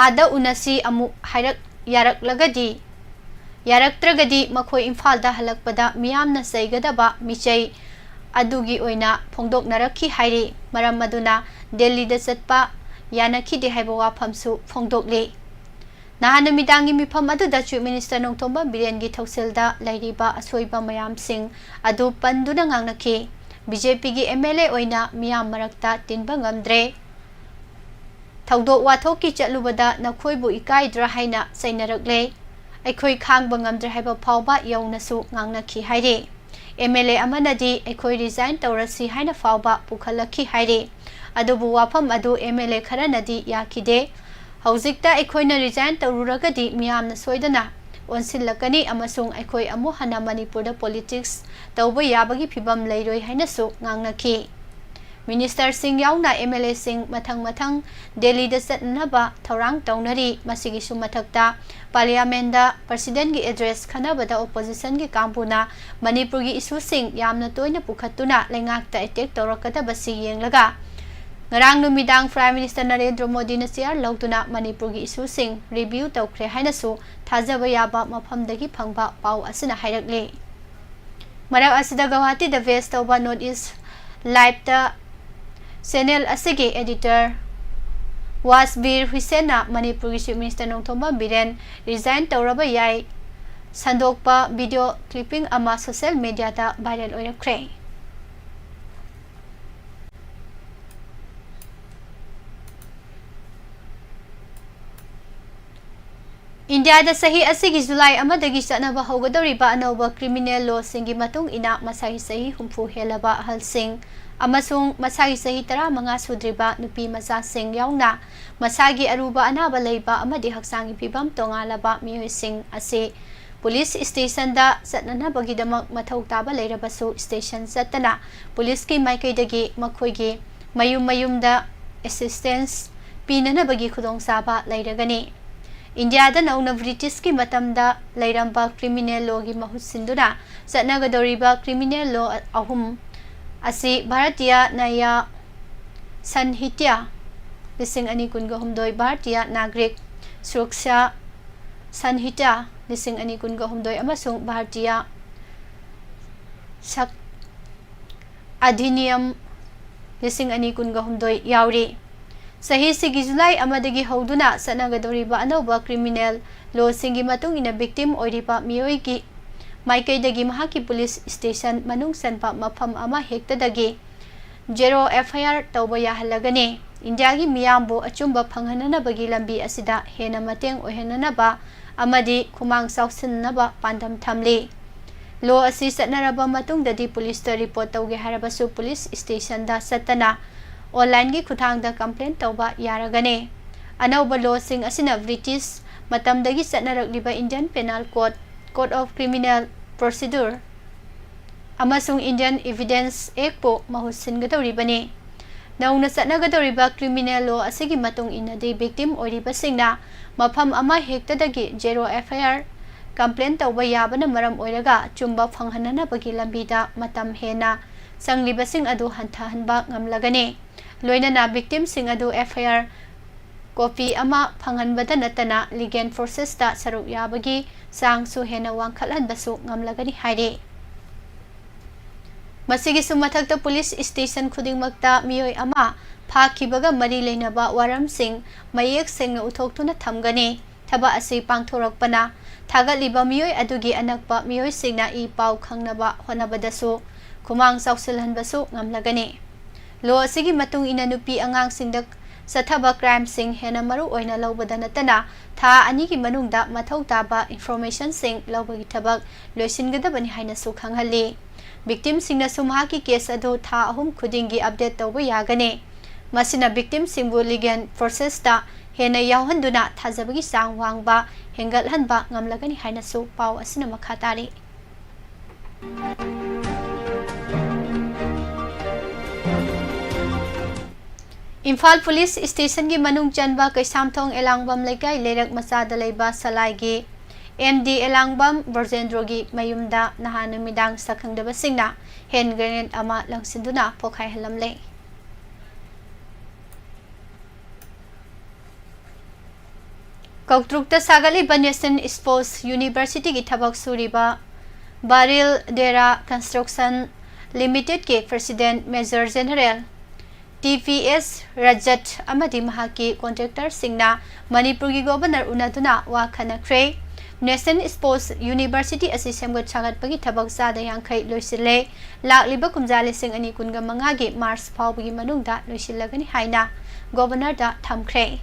ada unasi amu hairak yaraktragadi makhoi imphal da halakpada miyamna saigadaba michai adugi oina phongdoknarakhi hairi maram maduna Delhi da chatpa yanakhi de haiba waphamsu phongdokle Nahanumidangi mifam aduda chief minister nongthomba birengi thauselda lairiba asoiba mayam sing adu panduna ngangnakhi BJP gi MLA oina miyam marakta tinba ngamdre thaudok wathoki chatlubada nakhoibu ikaidra haina sainarakle aikhoi khangba ngamdre haiba phawba yaunasu ngangnakhi haire MLA amanadi aikhoi resign tawrasi haina phawba pukhalakhi haire adubu wafam adu MLA kharanadi yakhide Hojikta aikoina resign tawruragadi miyamna soidana onsilakani amasung aikoi amu hana Manipur da politics tawba yabagi phibam leiroi hainasu ngangnakhi Minister Singh yauna MLA Singh mathang Delhi da chatnaba thaurang tawnari masigi sumathakta parliament da president gi address khanabada opposition gi kambuna Manipur gi issue sing yamna toina pukhatuna lengakta attack tawrakada basi yenglaga Ngarang numidang Prime Minister Narendra Modi na siya lawtuna Manipur gi issue sing review tawkre hainasu thajaba yaba mafamdagi phangba paw asina hairakle marak asida Guwahati da West tawba North East Live da channel asigi editor Wasbir Husena Manipur gi Chief Minister Nongthomba Biren resign tawraba yai sandokpa video clipping ama social media da viral oirakre India da sahi asigi July amadagi chanaba haugadoriba anova criminal law singi matung ina masagi sahi humfu helaba halsing amasung masagi sahi tara manga sudriba nupi maza sing yauna masagi aruba anaba leiba amadi haksangi pibam tongalaba miyoy sing ase police station da satnana bagidamak mathau taba leirabasu station satana police ki maikaidagi makhoigi mayum da assistance pinana bagi khudong saba leiragani India da nauna British ki matamda leiramba criminal law gi mahut sinduna satnagadoriba criminal law ahum asi Bharatiya Naya Sanhitya lising ani kunga humdoi Bharatiya Nagrik Suraksha Sanhitya lising ani kunga humdoi amasung Bharatiya Sak Adhiniyam lising ani kunga humdoi yauri Sahi sigi July amadagi hauduna sanagadoriba anauba criminal law singi matung ina victim oiriba miyoi ki maikaidagi mahaki police station manung sanpa mapham ama hektadagi zero FIR tauba yahalagani India gi miyambo achumba phanghananabagi lambi asida hena mateng ohenanaba amadi khumang sauksinaba pandam thamli law asi satnaraba matung dadi police ta report tauge harabasu police station da satana online gi khuthang da complaint tauba yaragane anauba law sing asina British matamdagi satnarakliba Indian Penal Code Code of Criminal Procedure amasung Indian Evidence Act po mahusin gadoribani nauna satnagadoriba criminal law asigi matung inadi victim oriba singna mapham ama hektadagi zero FIR complaint tauba yabana maram oiraga chumba phanghanana bagi lambida matam hena sangliba sing adu hanthahanba ngamlagani loinana victim sing adu FIR copy ama phanghanbada natana legal process ta saruk yabagi sang su hena wangkhalan basu ngamlagani haire masigi sumathakta police station khudingmakta miyoi ama phakibaga mari leinaba waram sing mayek sengna uthoktuna thamgani thaba asi pangthorakpana thagaliba miyoi adugi anakpa miyoi singna I pau khangnaba honabadasu kumang sauksilhanbasu ngamlagani lo asigi matung ina nupi angang singdak sathaba crime sing hena maru oina lobada natana tha ani ki manungda mathau taba information sing lobagi thabak loisingadabani haina su khanghalli victim singna sumha ki case adu tha ahum khudingi update tawba yagane masina victim singbu legal process ta hena yawhanduna thajabagi sang wangba hengalhanba ngamlagani haina su pau asina makhatari Imphal Police Station gi manung chanba kaisamthong elangbam lekai lerak masada leiba salai gi MD elangbam Berjendro gi mayumda nahana midang sakhangdaba singna hand grenade ama langsinduna pokhai halamle Kautrukta sagali Banyasin Sports University gi thabak suriba Baril Dera Construction Limited ke President Major General TVS Rajat amadi mahaki contractor singna Manipur gi governor unaduna wa khanakre National Sports University asi semgat chagat pagi thabak sada yangkhai loisile lakliba kumjale sing ani kunga mangagi Mars phawgi manungda loisilagani haina governor da thamkhre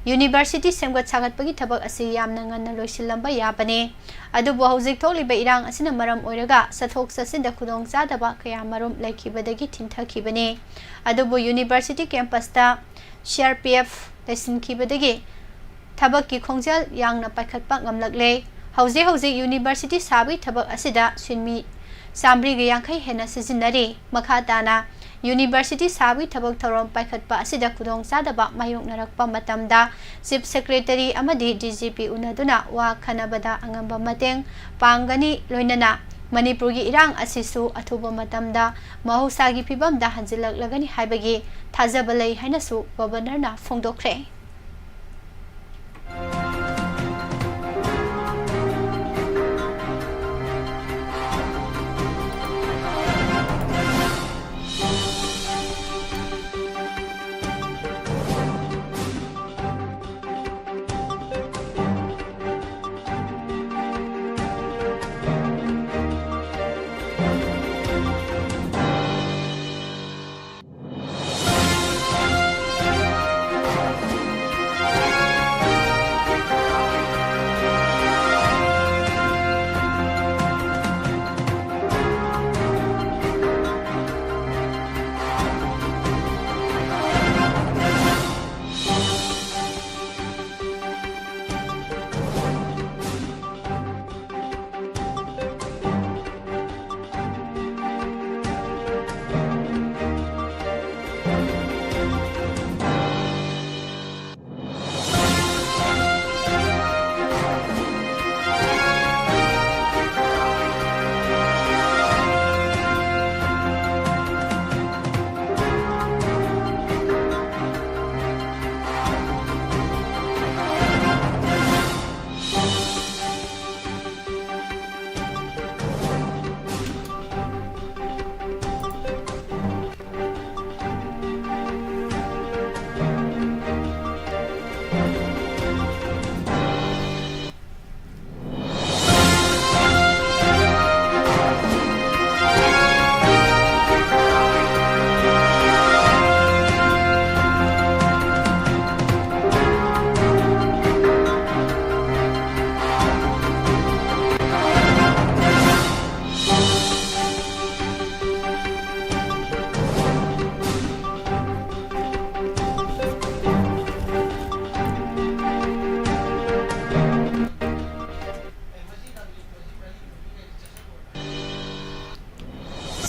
University semgat chagat pagi thabak asi yamna nganna loisilamba yabane adubu hojik tholiba irang asina maram oiraga sathok sasinda khudong sadaba kaya marum laikhibadagi thinthakibane adubu University campus ta CRPF lesinkhibadagi thabak ki khongjal yangna paikhatpa ngamlagle hauze University sabi thabak asida swinmi samri ga yangkhai hena sijinari makhatana University sabi thabak thorom paikhatpa asida khudong sadaba mayok narakpa matamda Chief Secretary amadi DGP unaduna wa khanabada angamba mateng pangani loinana Manipur gi irang asisu athuba matamda mahusagi phibamda hanjilaklagani haibagi thajabalai hainasu governor na phongdokre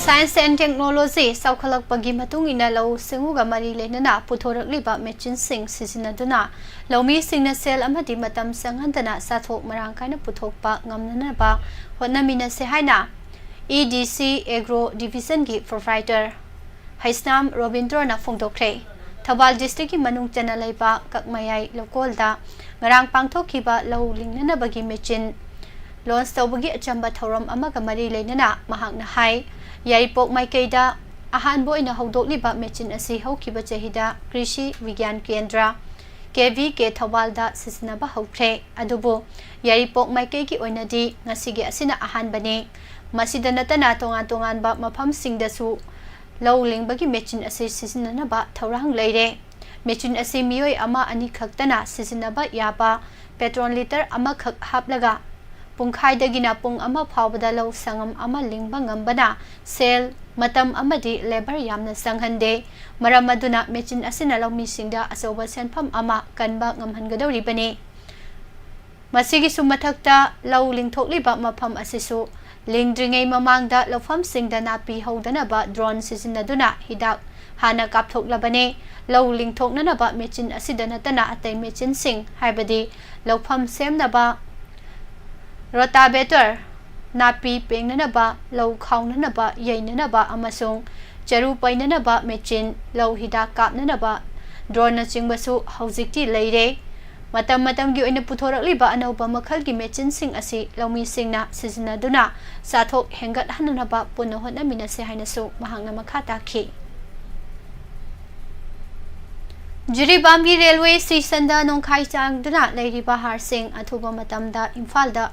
Science and Technology Saukalakpagi matungina lau singuga mari lenana puthoraliba machine sing sisinaduna laumi singna sel amadi matam sanghandana sathok marangkaina puthokpa ngamnana ba hotnamina se haina EDC Agro Division gi provider Haisnam Robindrana Phongdokre Thawal district ki manung chana laiba kakmayai lokolda ngarang pangthokhiba lau lingnana bagi machine launch tawbagi achamba thoram amaga mari lenana mahakna hai Yaripok Maikaida ahan boina hodokliba machine asi haukiba chahida Krishi Vigyan Kendra KV ke Thawalda sisinaba haukre adubo Yaripok Maikai ki oinadi ngasige asina ahan bane masida natana tongan ba mafam singdasu lowling bagi machine asi sisinaba thorang leire machine asi miyoi ama ani khaktana sisinaba yaba petrol liter ama khak haplaga Pungkai dagina pung ama phawbada law sangam ama lingba ngambana sel matam amadi labor yamna sanghande maram aduna machine asina law misingda asoba senpham ama kanba ngamhangadori bani masigi sumathakta law lingthokliba mafam asisu lingdringai mamangda lawfam singda napi hodana ba drone sisinaduna hidak hana kapthoklabane law lingthoknana ba machine asidana tana atay machine sing haibadi lawfam semnaba Rotabetor napi pengnanaba law khawnanaba yainanaba amasung charu painanaba machine law hida kapnanaba drone na chingbasu haujikti leire matam gi oina puthorakliba anauba makhalgi machine sing asi lawmi singna sisinaduna sathok hengat hananaba punna hotnamina se hainasu mahangna makhata khi Jiribamgi railway station da nongkhai changduna leiriba har sing athuba matamda imfalda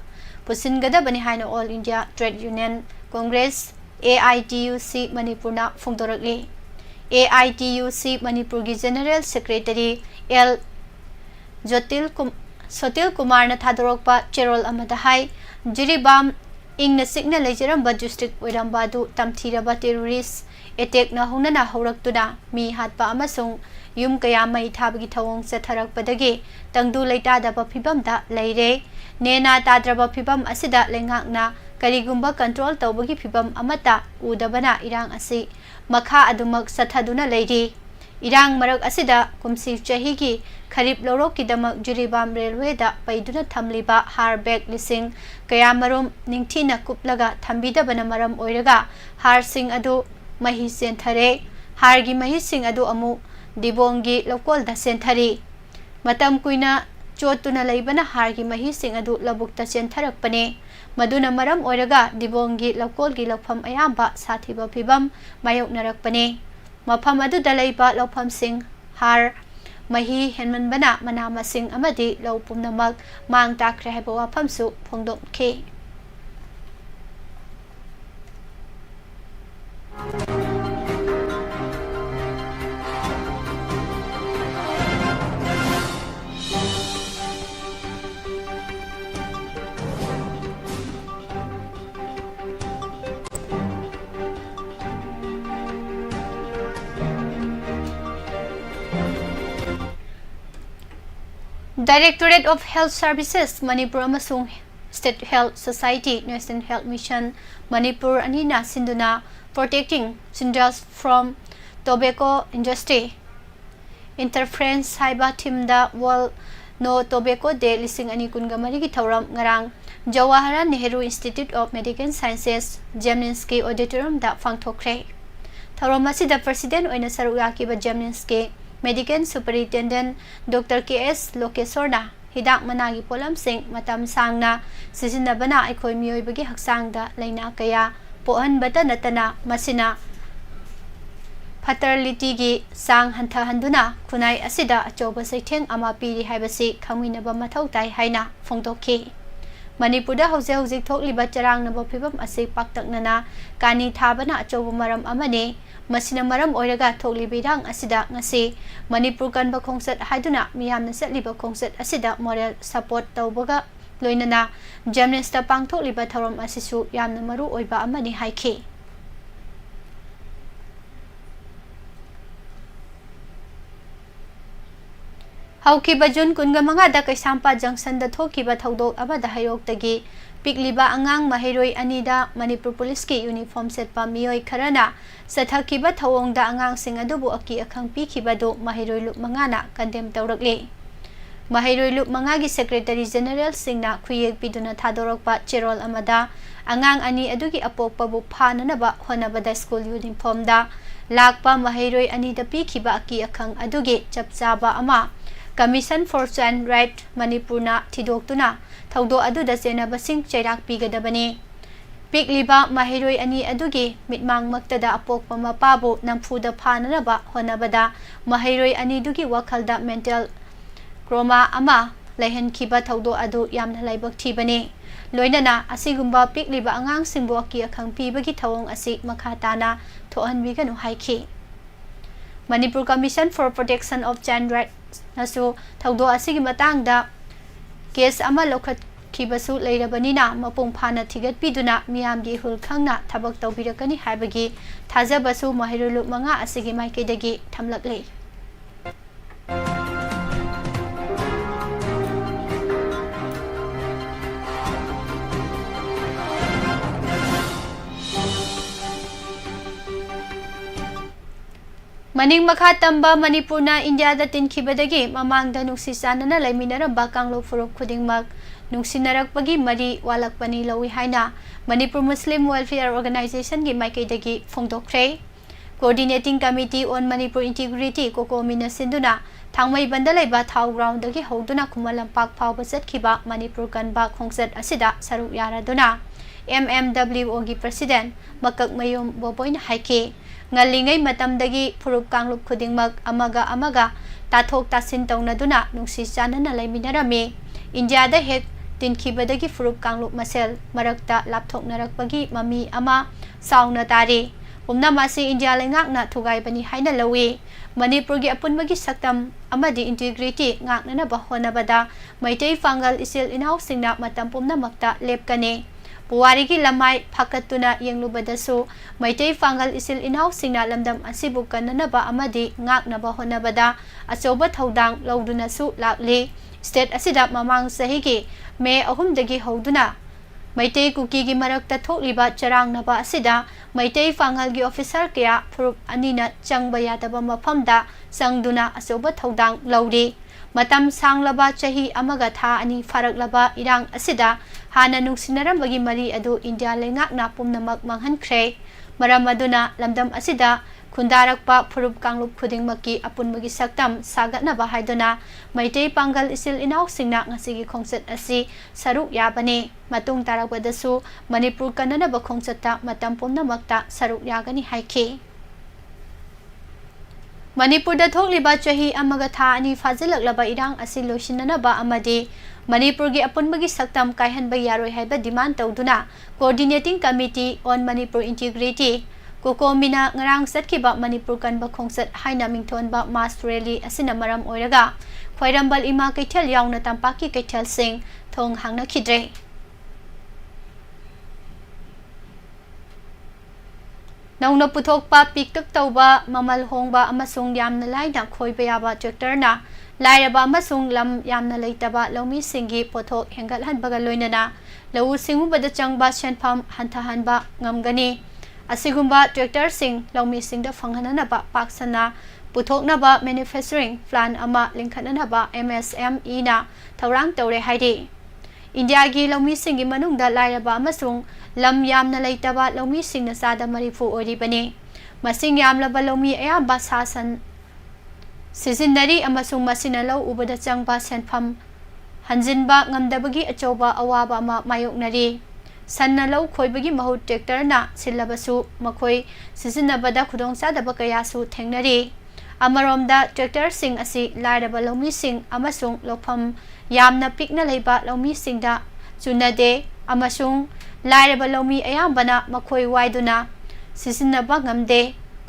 Pusingada bani haina All India Trade Union Congress AITUC Manipurna Phongdorakli AITUC Manipur gi General Secretary L Sotil Kumar na thadorokpa cherol amada hai Jiribam ingna signal lejaramba district oirambadu tamthiraba terrorist attack na honana horaktuna mi hatpa amasung yum kaya mai thabagi thawong chatharakpadagi tangdu leitadaba phibamda leire Nena tadraba phibam asida lengakna karigumba control tawbagi phibam amata udabana irang asi makha adumak sathaduna leiri irang marak asida kumsi chahigi kharip lorok kidamak Jiribam railway da paiduna thamliba har bag lising kaya marum ningthina kuplaga thambida bana maram oiraga har sing adu mahi senthare hargi mahi sing adu amu dibongi lokol da senthari matam kuina Chotuna laibana hargi mahi sing adu labukta chentharakpane maduna maram oiraga dibongi lokolgi lawpham ayamba sathiba phibam mayoknarakpane mafam adu dalaiba lawpham sing har mahi henmanbana manama sing amadi lawpumnamak mang takre haiba waphamsu phongdokhe Directorate of Health Services Manipur amasung State Health Society National Health Mission Manipur anina sinduna protecting children from tobacco industry interference haiba thimda World No Tobacco Day lising ani kunga marigi thauram ngarang Jawaharlal Nehru Institute of Medical Sciences Jamninsky Auditorium da phangthokre thauram asida president oina saruyaki ba Jamninsky Medical Superintendent Dr. K.S. Lokesorna hidak managi polam sing matam sangna sisinabana aikoi miyoibagi haksangda laina kaya pohan bata natana masina fatality gi sang hantha handuna kunai asida achoba saitheng ama piri haibasi khaminaba mathau tai haina phongdokhi Manipurda hauzik thokliba charang naba phibam ase paktaknana kani thabana achoba maram amane masina maram oiraga thoklibirang asida ngasi Manipur kanba khongsat haiduna miyamna setliba khongsat asida moral support tawbaga loinana jamnesta pangthokliba thoram asisu yamna maru oiba amani haikhi Haukiba Jun kunga manga da Kaisampa Junction da thokiba thaudok abada hayoktagi पिकलिबा आंगांग माहिरोई अनीदा Manipur police की uniform सेटपा मियोई खरना सथकिबा थवोंगदा आंगांग सिंह अदुबु अकी अखंग पीखिबदु माहिरोई लुप मंगाना कंडेम तौरकले माहिरोई लुप मंगागी सेक्रेटरी जनरल सिंहना खुयेक पिदुना थादोरकपा चेरोल अमदा आंगांग अनी अदुगी अपोकपबु फाननबा होनबदा स्कूल यूनिफॉर्मदा लाकपा माहिरोई अनीदा पीखिबा अकी अखंग अदुगी चपचाबा अमा कमीशन फॉर चाइल्ड राइट मणिपुरना थिदोक्तुना थौदो अदुदा चेनबसिंग चैराक पीगदबने पिकलिबा माहिरोई अनी अदुगी मिटमांग मक्तदा अपोकपा मपाबु नमफुदा फाननबा होनबदा माहिरोई अनीदुगी वखलदा मेंटल क्रोमा अमा लैहनखिबा थौदो अदु यामना लाइबक थीबने लोइनना असिगुम्बा पिकलिबा आंगांग सिंबु अकी अखंग पीबगी थवोंग असी मखाताना थोहनबिगनु हाइखि Manipur commission for protection of child rights नसु थौदो असिगी मतंगदा केस अमा लौखतखिबसु लेरबनिना मपुंग फाना थिगतपिदुना मियामगी हुल खंगना थबक तौबिरकनी हाइबगी थाजबसु माहिरुलु मंगा असिगी माइकेदगी थमलकले मनिंग मखा तंबा मणिपुरना इंडिया दा तिनखिबदगी ममांगदा नुक्सी चानना लैमिनरबा कांगलो फुरुप खुदिंगमक नुक्सिनरकपगी मरी वालकपनी लौई हाइना मणिपुर मुस्लिम वेलफेयर ऑर्गेनाइजेशन की माइकेदगी फोंदोखरे coordinating committee on Manipur integrity कोकोमिना सिंदुना थांगमई बंदा लेबा थाउ ग्राउंड दगी होदुना कुमलंपाक फावबा चटखिबा मणिपुर कनबा खोंगसत असिदा सरुक यारादुना MMWO की president मकक Mayum बोबोइन हाइके ngalingay matamdagi furup kanglup khudingmak amaga tathok tasin taunaduna nungsi chanana laiminarami India da hek tinkhibadagi furup kanglup masel marakta lapthoknarakpagi mami ama sauna tari umna masi India lengakna thugai bani haina lawi Manipur gi apunbagi saktam amadi integrity ngakna na bahonabada maitei fangal isil inau singna matam pumna makta lepkane पुवारी की लमाई फाकतुना यंगलुबदसु Meitei फांगल इसिल इनाउ सिंगना लमदम असिबु कन्ननबा अमदि ngaknaba honabada अचौबा थौदांग लौदुनासु लाक्ले state असिदा ममांग सहिगी मे अहुमदगी हौदुना Meitei cookie की मरकता थोकलिबा चरांगनबा असिदा मैतै फांगल की officer कया फुरुप अनिना चंगबा यादबा मफमदा संगदुना अचौबा थौदांग लौदे मतम सांगलबा चही अमगा था अनि फारकलबा इरांग असिदा हाना नुक्सिनरमबगी मरी अदु इंडिया लेंगाकना पुमनमक मंगहनख्रे मरम अदुना लमदम असिदा खुंदारकपा फुरुप कांगलुप खुदिंगमकी अपुनबगी सक्तम सागतनबा हाइदुना मैतै पांगल इसिल इनाउ सिंगना ngasiगी खोंगसत असि सरुक याबने मतुंग तारकबदसु मणिपुर कन्ननबा खोंगसता मतम पुमनमकता सरुक यागनी हाइखे मणिपुर दा थोकलिबा चही अमगा था अनि फाजिलकलबा इरांग असि लोइसिननबा अमदि मणिपुर की अपुनबगी सक्तम कायहनबा यारोय हाइबा डिमांड तौदुना coordinating committee on Manipur integrity कोकोमिना ngarang satkiba मणिपुर कनबा खोंगसत हाइना मिंगथोनबा मास रैली असिना मरम ओइरगा खोइरंबल इमा कैथल यावना तंपाकी कैथल सिंह थोंग हांगना खिद्रे नौना पुथोकपा पिकटक तौबा ममल होंगबा अमसुंग यामना लाइना खोइबा याबा ट्रैक्टरना लाइरबा अमसुंग लम यामना लेतबा लौमी सिंगी पोथोक हेंगलहनबगा लोइनना लौ सिंगुबदा चंगबा सेनफाम हंथहनबा ngमगनी असिगुम्बा ट्रैक्टर सिंग लौमी सिंगदा फंगहननबा पाक्सना पुथोकनबा मैन्युफैक्चरिंग प्लान अमा लिंखननबा MSME ना थौरांग तौरे हाइदे इंडिया की लौमी सिंगी मनुंगदा लाइरबा अमसुंग लम यामना लेतबा लौमी सिंगना सादा मरिफु ओरिबने मसिंग यामलबा लौमी अयाबा सासन सिजिनरी अमसुंग मसिना लौ उबदा चंगबा सेनफम हंजिनबा ngमदबगी अचौबा अवाबा अमा मायोकनरी सन्ना लौ खोइबगी महु ट्रैक्टरना सिलबसु मखोइ सिजिनबदा खुदोंचादबा कयासु थेंगनरी अमरोमदा ट्रैक्टर सिंग असि लाइरबा लौमी सिंग अमसुंग लोफम यामना पिकना लेबा लौमी सिंगदा चुनदे अमसुंग लाइरबा लौमी अयाबना मखोइ वाइदुना सिजिनबा ngमदे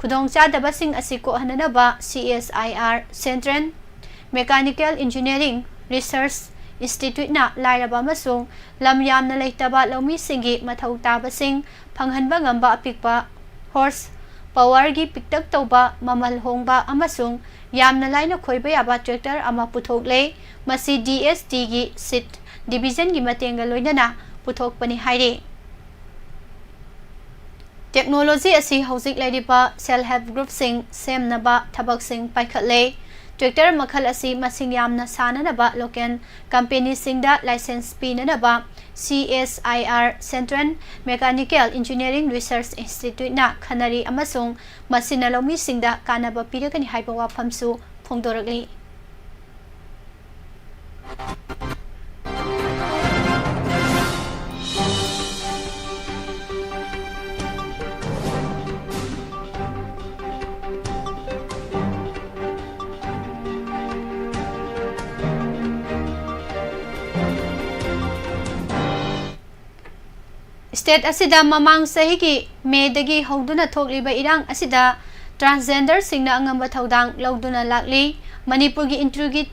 खुदोंचादबसिंग असि कोहननबा CSIR central mechanical engineering research institute ना लाइरबा अमसुंग लम यामना लेतबा लौमी सिंगी मथौ ताबसिंग फंगहनबा ngamba अपिकबा हॉर्स पावर की पिकटक तौबा ममल होंगबा अमसुंग यामना लाइना खोइबा याबा ट्रैक्टर अमा पुथोकले मसी DST की सीट डिवीजन की मतेंगा लोइनना पुथोकपनि हाइरे टेक्नोलॉजी असी हौजिक लेरिबा सेल्फ हेल्प ग्रुप सिंग सेमनबा थबक सिंग पाइखले ट्रैक्टर मखल असी मसिंग यामना साननबा लोकल कंपनी सिंगदा लाइसेंस पीननबा CSIR central mechanical engineering research institute ना खनरी अमसुंग मसिना लौमी सिंगदा कानबा पीरगनि हाइबा वाफमसु फोंदोरगली स्टेट असिदा ममांग सही की मेदगी हौदुना थोकलिबा इरांग असिदा ट्रांसजेंडर सिंगना अंगंबा थौदांग लौदुना लाकली मणिपुर की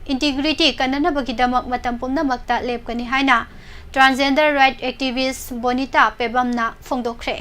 इंटीग्रिटी कन्ननबगिदमक मतम पुमनमक्ता लेपकनि हाइना ट्रांसजेंडर राइट एक्टिविस्ट बोनिता पेबमना फोंदोखरे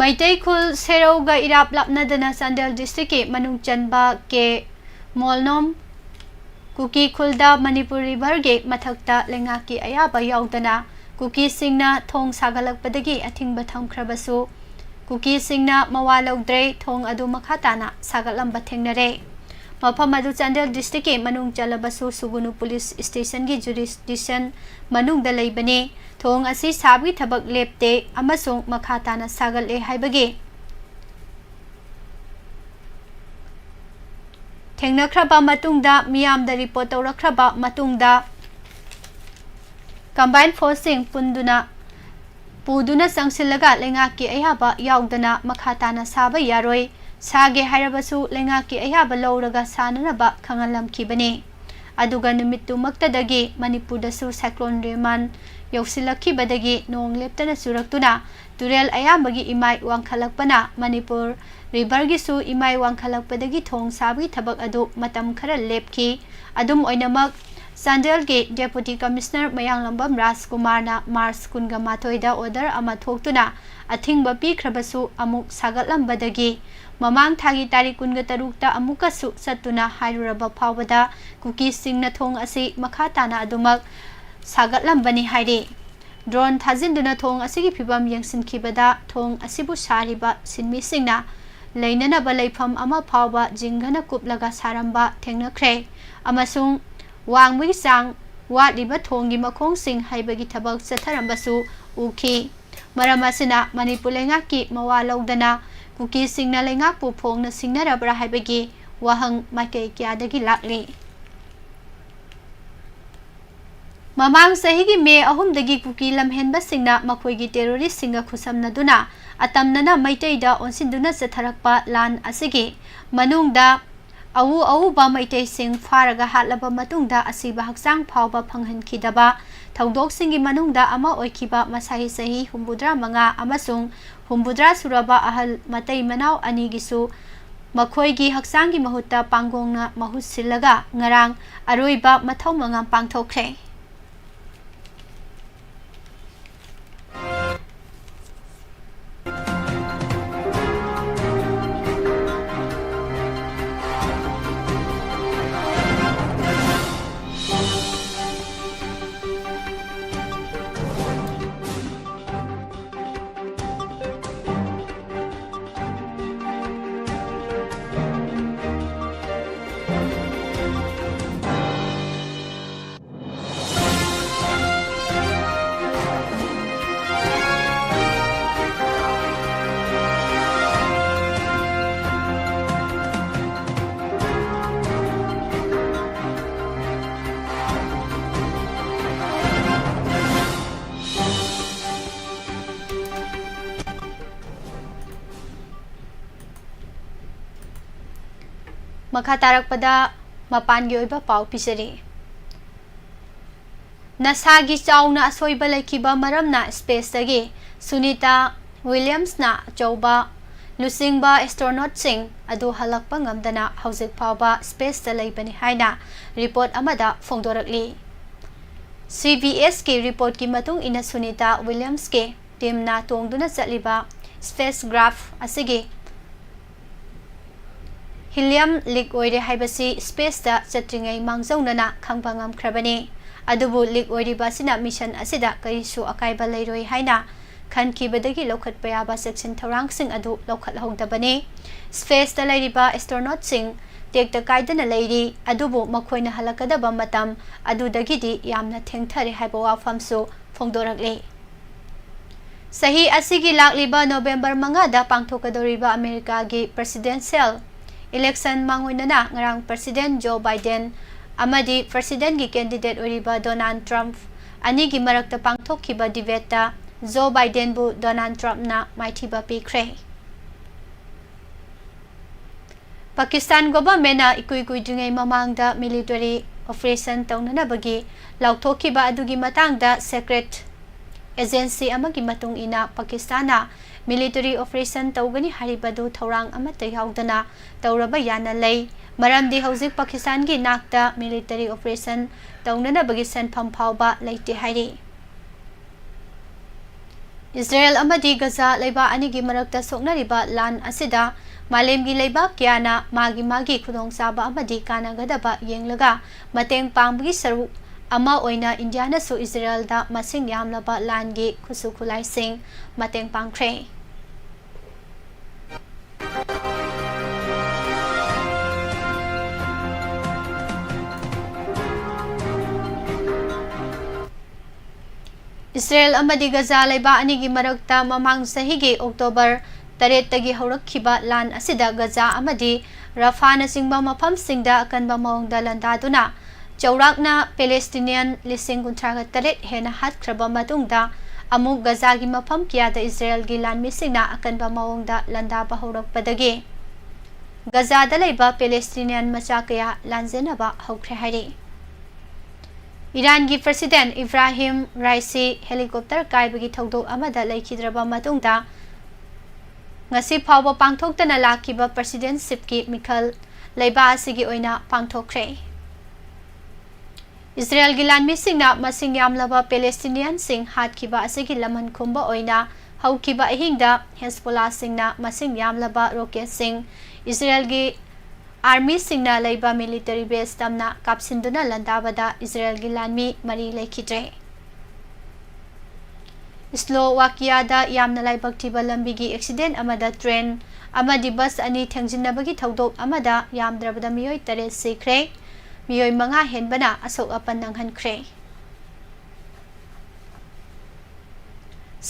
मैतई खुल सेरौगा इराप लापनदना चांदेल डिस्ट्रिक्ट के मनुंग चनबा के मोलनोम कुकी खुलदा मणिपुर रिवर के मथक्ता लेंगा की अयाबा याउदना कुकी सिंगना थोंग सागलकपदगी अथिंगबा थमख्रबसु कुकी सिंगना मवा लौद्रे थोंग अदु मखाताना सागलंबा थेंगनरे मफम अदु चांदेल डिस्ट्रिक्ट के मनुंग चलबसु सुगुनु पुलिस स्टेशन की जुरिसडिक्शन मनुंग द लेबने थोंग असी साबगी थबक लेपते अमसुंग मखाताना सागले हाइबगे थेंगनख्रबा मतुंगदा मियामदा रिपोर्ट तौरख्रबा मतुंगदा कंबाइन फोर्सिंग पुदुना संगसिलगा लेंगा की अयाबा याउदना मखाताना साबा यारोय सागे हाइरबसु लेंगा की अयाबा लौरगा साननबा खंगलमखिबने अदुगा नुमित्तुमक्तदगी मणिपुरदसु साइक्लोन रेमान यौसिलखिबदगी नोंग लेप्तना चुरक्तुना तुरेल अयाबगी इमाई वांखलकपना मणिपुर रिवर इमाई वांखलकपदगी थोंग साबगी थबक अदु मतम खरा लेपखि अदुम ओइनमक चांदेल के डेपुटी कमिश्नर मयांगलंबम राजकुमारना मार्च 18 ऑर्डर अमा थोक्तुना अथिंगबा पीख्रबसु अमुक सागलंबदगी ममांग थागी तारीख 13 अमुकसु सत्तुना हाइरुरबा फावदा कुकी सिंगना थोंग असी मखाताना अदुमक सागलंबनी हाइरे ड्रोन थाजिंदुना थोंग असिगी फिबम यंगसिनखिबदा थोंग असिबु सारिबा सिनमी सिंगना लैननबा लैफम अमा फावबा जिंगना कुपलगा सारंबा थेंगनख्रे अमसुंग वांगबगी चांग वाटलिबा थोंगी मखोंग सिंग हाइबगी थबक चथरंबसु उखी मरम असिना मणिपुर लेंगाकी मवा लौदना कुकी सिंगना लेंगाकपु फोंगना सिंगनरबरा हाइबगी वहंग माइकई क्यादगी लाकली ममांग सही की मे अहुमदगी कुकी लमहेनबा सिंगना मखोइगी टेरोरिस्ट सिंगा खुसमनदुना अतमनना मैतैदा ओनसिंदुना चथरकपा लान असिगी मनुंगदा अवुबा मैतै सिंग फारगा हालबा मतुंगदा असिबा हक्चांग फावबा फंगहनखिदबा थौदोकसिंगी मनुंगदा अमा ओइखिबा मसाही सही 75 अमसुंग 73 सुरबा अहल मतै मनाव अनिगिसु मखोइगी हक्चांगी महुत्ता पांगोंगना महुत सिलगा ngarang अरोइबा मथौ मंगाम पांगथोख्रे मखा तारकपदा मपानगी ओइबा पाउ पिसरी नसागी चाउना असोइबा लेखिबा मरमना स्पेस तगी सुनीता विलियम्स ना चौबा लुसिंगबा एस्ट्रोनॉट सिंह अदु हलकपा ngamdana हौजिक फावबा स्पेस ता लेबनी हाइना रिपोर्ट अमदा फोंदोरकली CBS की रिपोर्ट की मतुंग इना सुनीता विलियम्स के टीम ना तोंगदुना चलिबा स्पेस ग्राफ असिगे हिलियम लीक ओइरे हाइबसी स्पेस ता चत्रिंगै मांगजौनना खंगबा ngamख्रबनी अदुबु लीक ओइरिबासिना मिशन असिदा करिसु अकाइबा लेरोइ हाइना खनखिबदगी लौखटपा याबा सेक्शन थौरांगसिंग अदु लौखटहौदबनी स्पेस ता लेरिबा एस्ट्रोनॉट सिंह टेक्ता काइदना लेरी अदुबु मखोइना हलकदबा मतम अदुदगिदी यामना थेंगथरे हाइबा वाफमसु फोंदोरकले सही असिगी लाक्लिबा नोवेम्बर 5 दा पांगथोकदोरिबा अमेरिका गी प्रेसिडेंशियल इलेक्शन मांगोइनना ngarang प्रेसिडेंट जो बाइडेन अमदी प्रेसिडेंट गी कैंडिडेट ओरिबा डोनाल्ड ट्रम्प अनि गी मरक्ता पांगथोकिबा डिबेटता जो बाइडेन बु डोनाल्ड ट्रम्प ना माइथिबा पिख्रे पाकिस्तान गवर्नमेंट इकुई कुइद्रिंगै ममांगदा मिलिटरी ऑपरेशन तौननबगी लाउथोकिबा अदुगी मतांगदा सेक्रेट एजेंसी अमगी मतुंग इना पाकिस्तान मिलिटरी ऑपरेशन तौगनी हारिबदु थौरांग अमत याउदना तौरबा याना लै मरमदी हौजिक पाकिस्तान की नाकता मिलिटरी ऑपरेशन तौननबगी सेनफम फावबा लैते हाइरि इस्राएल अमदी गजा लेबा अनिगी मरक्ता सोकनरिबा लान असिदा मालेमगी लेबा क्याना मागी खुदोंसाबा अमदी कानागदबा येंगलगा मतेंग पांगबगी सरुक अमा ओइना इंडियानासु इस्राएलदा मसिंग यामलबा लानगी खुसु खुलाइसिंग मतेंग पांगख्रे इस्राएल अमदी गजा लेबा अनिगी मरक्ता ममांग सहिगी अक्टोबर 8 तगी हौरखिबा लान असिदा गजा अमदी रफाना सिंगबा मफम सिंगदा अकनबा मौंगदा लंदादुना चौराकना पैलेस्टीनियन 1938 हेना हातख्रबा मतुंगदा अमुक गजागी मफम कियादा इस्राएल गी लानमिसिंगना अकनबा मौंगदा लंदाबा हौरकपदगी गजादा लेबा पैलेस्टीनियन मचा कया लानजेनबा हौख्रे हाइरि ईरान की president Ibrahim राइसी helicopter कायबगी थौदोक अमदा लेखिद्रबा मतुंगदा ngasi phawba pangthoktana lakiba presidenship ki mikhal leiba asigi oina pangthokre Israel gi lanmi singna masing yamlaba Palestinian sing hatkiba asigi laman khumba oina haukiba ahingda Hezbollah singna masing yamlaba rocket sing Israel gi army singna leiba military base tamna kapsinduna landabada Israel gi lanmi mari lekhidre Slovakia दा यामना लाइबक्तिबा लंबिगी accident अमदा train अमदी बस अनि थेंजिनबगी थौदोक अमदा यामद्रबदा मियोय 3 सिख्रे मियोय 5 हेनबना असोक अपन नंगहनख्रे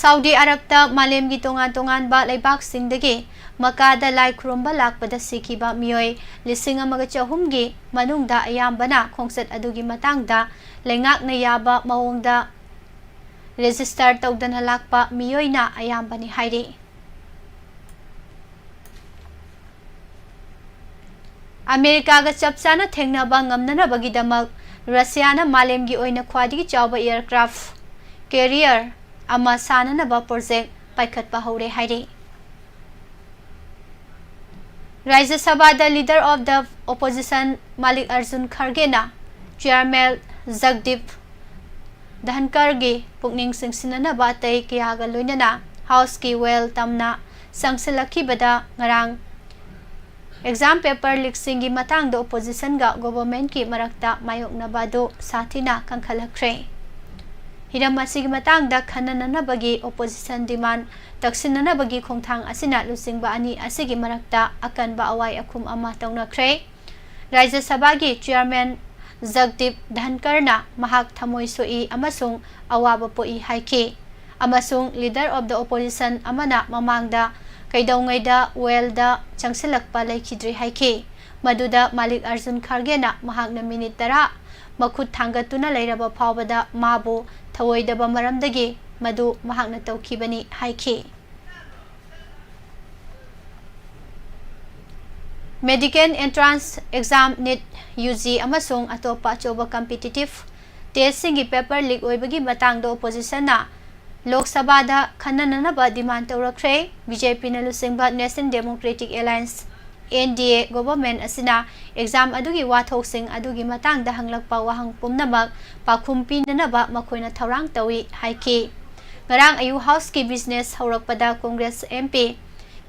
Saudi अरब ता मालेमगी तोंगान बा लाइबाक सिंगदगी मकादा लाई खुरुंबा लाकपदा सिखिबा मियोय 1400 गी मनुंगदा अयामबना खोंगसत अदुगी मतंगदा लेंगाकना याबा मवोंगदा resistor तौदन Lakpa मियोइना अयामबनी हाइरि America गा चपचाना थेंगनाबा ngamnanabagidamag रशियाना मालेमगी ओइना ख्वादिगी चावबा एयरक्राफ्ट कैरियर अमा साननबा प्रोजेक्ट पाइखतपा हौरे हाइरि Rajya Sabha the leader of the opposition Mallikarjun खड़गेना चेयरमैन जगदीप धनकर गी पुकनिंग सिंगसिननबा तै कियागा लोइनना हाउस की वेल तमना संगसलखिबदा ngarang एग्जाम पेपर लीक मतंग ऑपोजिशन गा गवर्नमेंट की मरक्ता मायोकनबा दो साथीना कंखलख्रे हिरम असिगी मतंग खनननबगी ऑपोजिशन डिमांड तक्सिननबगी खोंथांग असिना लुसिंगबा अनि असिगी मरक्ता अकनबा अवाई अखुम अमा तौनख्रे राज्य सभा की चेयरमैन जगदीप धनकरना महाक थमोई सोई अमसुंग अवाब पोई हाइके अमसुंग leader of the opposition Amna ममांगदा कैदौंगैदा वेलदा चंगसलकपा लेखिद्रि हाइके मदुदा Mallikarjun खड़गेना महाकना minute 10 मखुत थांगतुना लेरबा फावबदा माबो थवोइदबा मरमदगी मदु महाकना तौखिबनी हाइके Medical entrance exam NET UG amasung atopa choba competitive test singi paper leak oibagi matang do opposition na Lok Sabha da khanananaba demand tawrakre BJP na lusingba National Democratic Alliance NDA government asina exam adugi wathok sing adugi matang da hanglakpa wahang pumnabak pakhumpi nanaba makoina thaurang tawi haiki ngarang ayu house ki business haurakpada Congress MP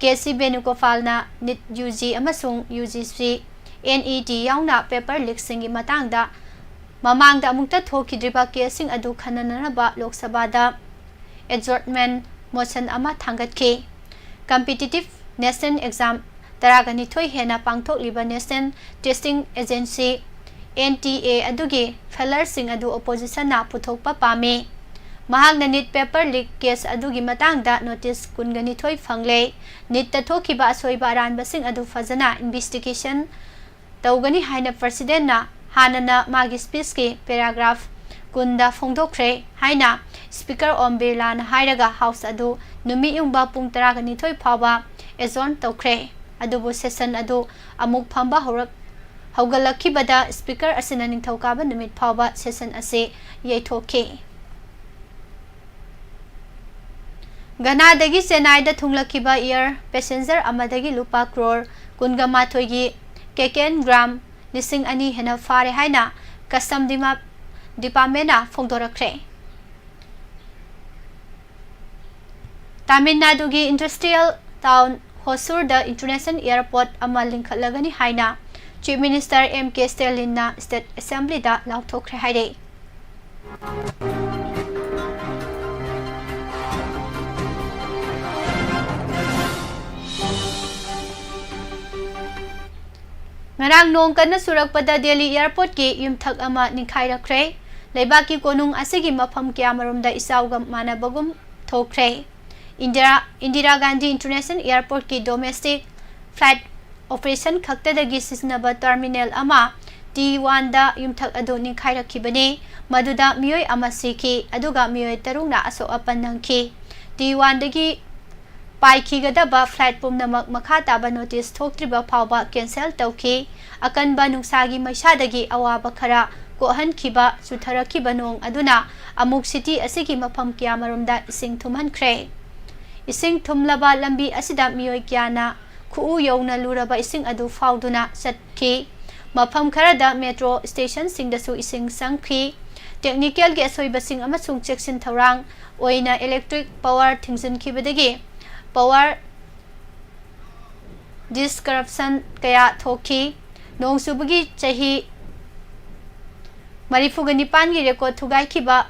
KC Benukofal na NET UG amasung UGC NET yauna paper leak singi matangda mamangda amungta thokidriba kesing adu khanananaba Lok Sabha da adjournment motion ama thangatki competitive national exam taragani thoi hena pangthok liba National Testing Agency NTA adugi PHAL sing adu opposition na puthokpa pame mahang na NET paper leak case adugi matangda notice kungani thoi phangle NET ta thokiba asoiba aranba sing adu fazana investigation tawgani haina president na hanana magi speech ki paragraph kunda phongdokre haina speaker Om Birla na hairaga house adu numi yungba pung taragani thoi phawa adjourn tawkre adubu session adu amuk phamba haugalakibada speaker asina ningthokaba numit phawa session ase yaithoke Ghana dagi Chennai da thunglakiba air passenger amadagi lupa crore kunga mathoigi keken gram lising ani hena fare haina custom department na phongdorakre Tamil Nadu gi industrial town Hosur da international airport ama linkhatlagani haina Chief Minister MK Stalin na State Assembly da lauthokre haire Ngarang nong kana surakpada Delhi airport ki yumthak ama ningkhairakre leibaki konung asigi mafam kya marumda isauga manabagum thokre Indira Gandhi International Airport ki domestic flight operation khaktadagi sisnaba terminal ama T1 da yumthak adu ningkhairakibane maduda miyoi ama siki aduga miyoi tarungna aso apan nangki T1 dagi Paikigadaba flight pumnamak makha taba notice thoktriba phawba cancel tawki akanba nungsagi maisadagi awaba khara kohan khiba sutharakhiba nong aduna amuk city asigi mafam kya marumda ising thumhankre ising thumlaba lambi asida miyoi kyana khu yowna luraba ising adu fawduna chatki mafam kharada metro station singdasu ising sangphi technical ge asoibasing amasung checksin thawrang oina electric power thingsin khibadagi power disruption kaya thoki nong subagi chahi marifuga nipan gi record thugai khiba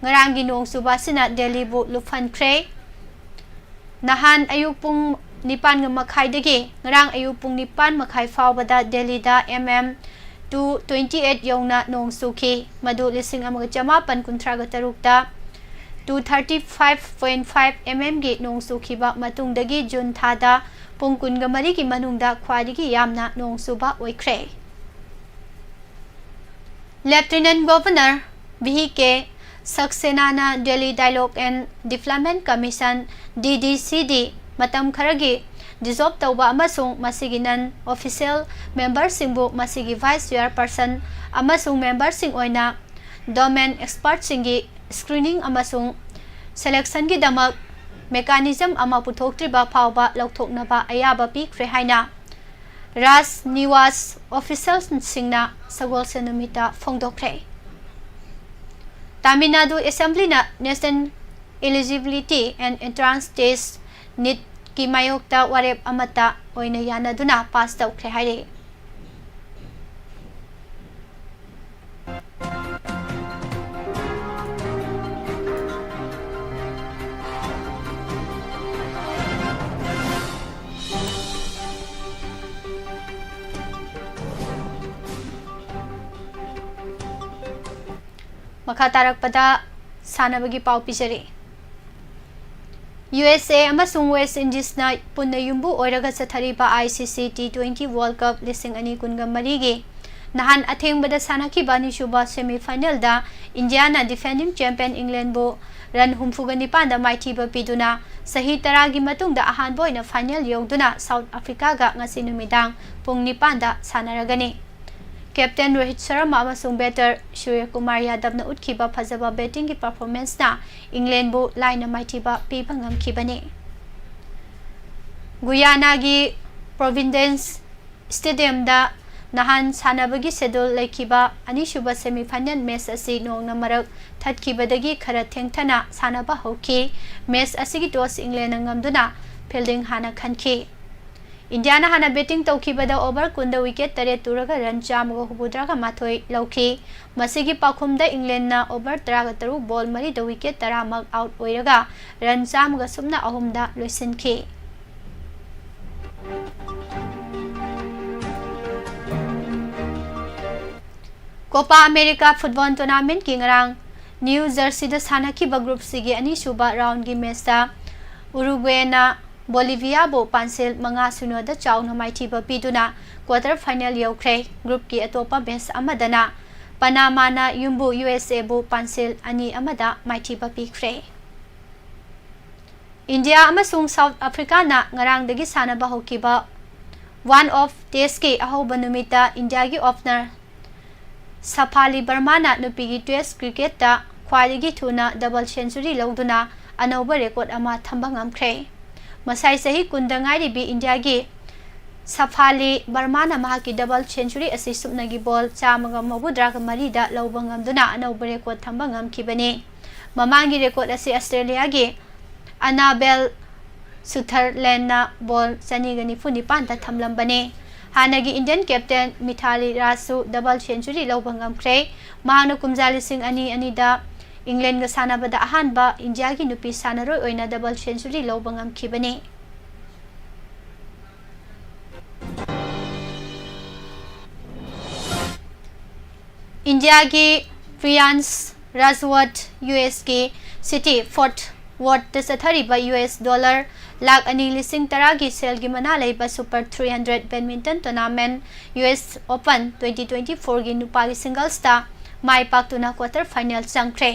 ngarangi nong suba sina Delhi bu lufan kre nahan ayupung nipan nga makhai dagi ngarang ayupung nipan makhai fawbada Delhi da mm 228 yongna nong suki madu lising amaga jamapan kuntraga tarukta 235.5 mm gi nong sukhiba matungdagi June thada pungkunga mari gi manungda khwadigi yamna nong suba oikre Lieutenant Governor VK Saxena na Delhi Dialogue and Development Commission DDCD matam kharagi dissolve tawba amasung masiginan official member singbu masigi vice chairperson amasung member sing oina domain expert singi screening amasung selection gi damak mechanism ama puthoktriba phawba lauthoknaba ayaba pikre haina Ras Niwas officials singna sagol senumita phongdokre Tamil Nadu Assembly na National Eligibility and Entrance Test NET ki mayokta warep amata oina yanaduna pass tawkre haire Makatarak pada sana bagi pau pisari. USA amasung West Indies na punna yumbu oiraga sa thariba ICC T20 World Cup lising ani kunga marigi. Nahan atheng bada sana ki bani shuba semi-final da India na defending champion England bo run हुम्फुगा निपान माइथीबा पीदुना सही तरागी मतुंगदा अहानबा ओइना final यौदुना साउथ अफ्रीका गा ngasi numitang pung 9 da sanaragani captain Rohit Sharma अमसुंग बैटर सूर्य कुमार यादव न उठखिबा फजबा बैटिंग की परफॉर्मेंस ना इंग्लैंड बु लाइन माइथीबा पीबा ngमखिबने गुयाना की प्रोविडेंस स्टेडियम दा नहान सानबगी शेड्यूल लेखिबा अनिसुबा सेमीफाइनल मैच असि नोंगना मरक थटखिबदगी खरा थेंगथना सानबा होखि मैच असि टॉस इंग्लैंड ngमदुना फील्डिंग हाना खनखि इंडिया हाना बैटिंग तौखिबदा ओवर कुंद विकेट 3 तुरगा रन 4 लौखि मसिगी पाखुमदा इंग्लैंड ना ओवर 13 बॉल 3 द विकेट 10 मक आउट ओइरगा रन 4 सुमना अहुमदा लोइसिनखि कोपा अमेरिका फुटबॉल टूर्नामेंट की ngarang न्यू जर्सी दा सानाखिबा ग्रुप सिगी अनिसुबा राउंड की मैच दा उरुग्वे ना बोलिविया बो पांसेल 5-0 दा चाउना माइथीबा पीदुना क्वार्टर फाइनल यौख्रे ग्रुप की अतोपा मैच अमदना पनामा ना युम्बु यूएसए बो पांसेल 2 माइथीबा पीख्रे इंडिया अमसुंग साउथ अफ्रीका ना ngarang दगी सानबा होकिबा वन ऑफ टेस्ट के अहोबा नुमिता इंडिया की ओपनर सफाली बर्माना नुपीगी टेस्ट क्रिकेट ता ख्वाइदगी थुना डबल सेंचुरी लौदुना अनौबा रेकॉर्ड अमा थंबा ngमख्रे मसाई सही कुंदंगाई बी इंडिया की सफाली बर्माना महाकी डबल सेंचुरी असि सुपनगी बॉल 4 दा लौबा ngमदुना अनौबा रेकॉर्ड थंबा ngमखिबने ममांगी रेकॉर्ड असि ऑस्ट्रेलिया की अनाबेल सुथरलैंड ना बॉल 294 दा थमलंबने हानगी इंडियन कैप्टन मिथाली राजू डबल सेंचुरी लौबा ngमख्रे मानो कुमजाली सिंह 2 दा इंग्लैंड गा सानाबदा अहानबा इंडिया की नुपी सानरोय ओइना डबल सेंचुरी लौबा ngमखिबने इंडिया की प्रियांश राजवत यूएस की सिटी फोर्ट वर्थ चथरीबा यूएस डॉलर लाख 2,10,000 की सेल की मना लेबा super 300 badminton tournament US open 2024 की नुपा की सिंगल्स ता माई पाक्तुना क्वार्टर फाइनल चंख्रे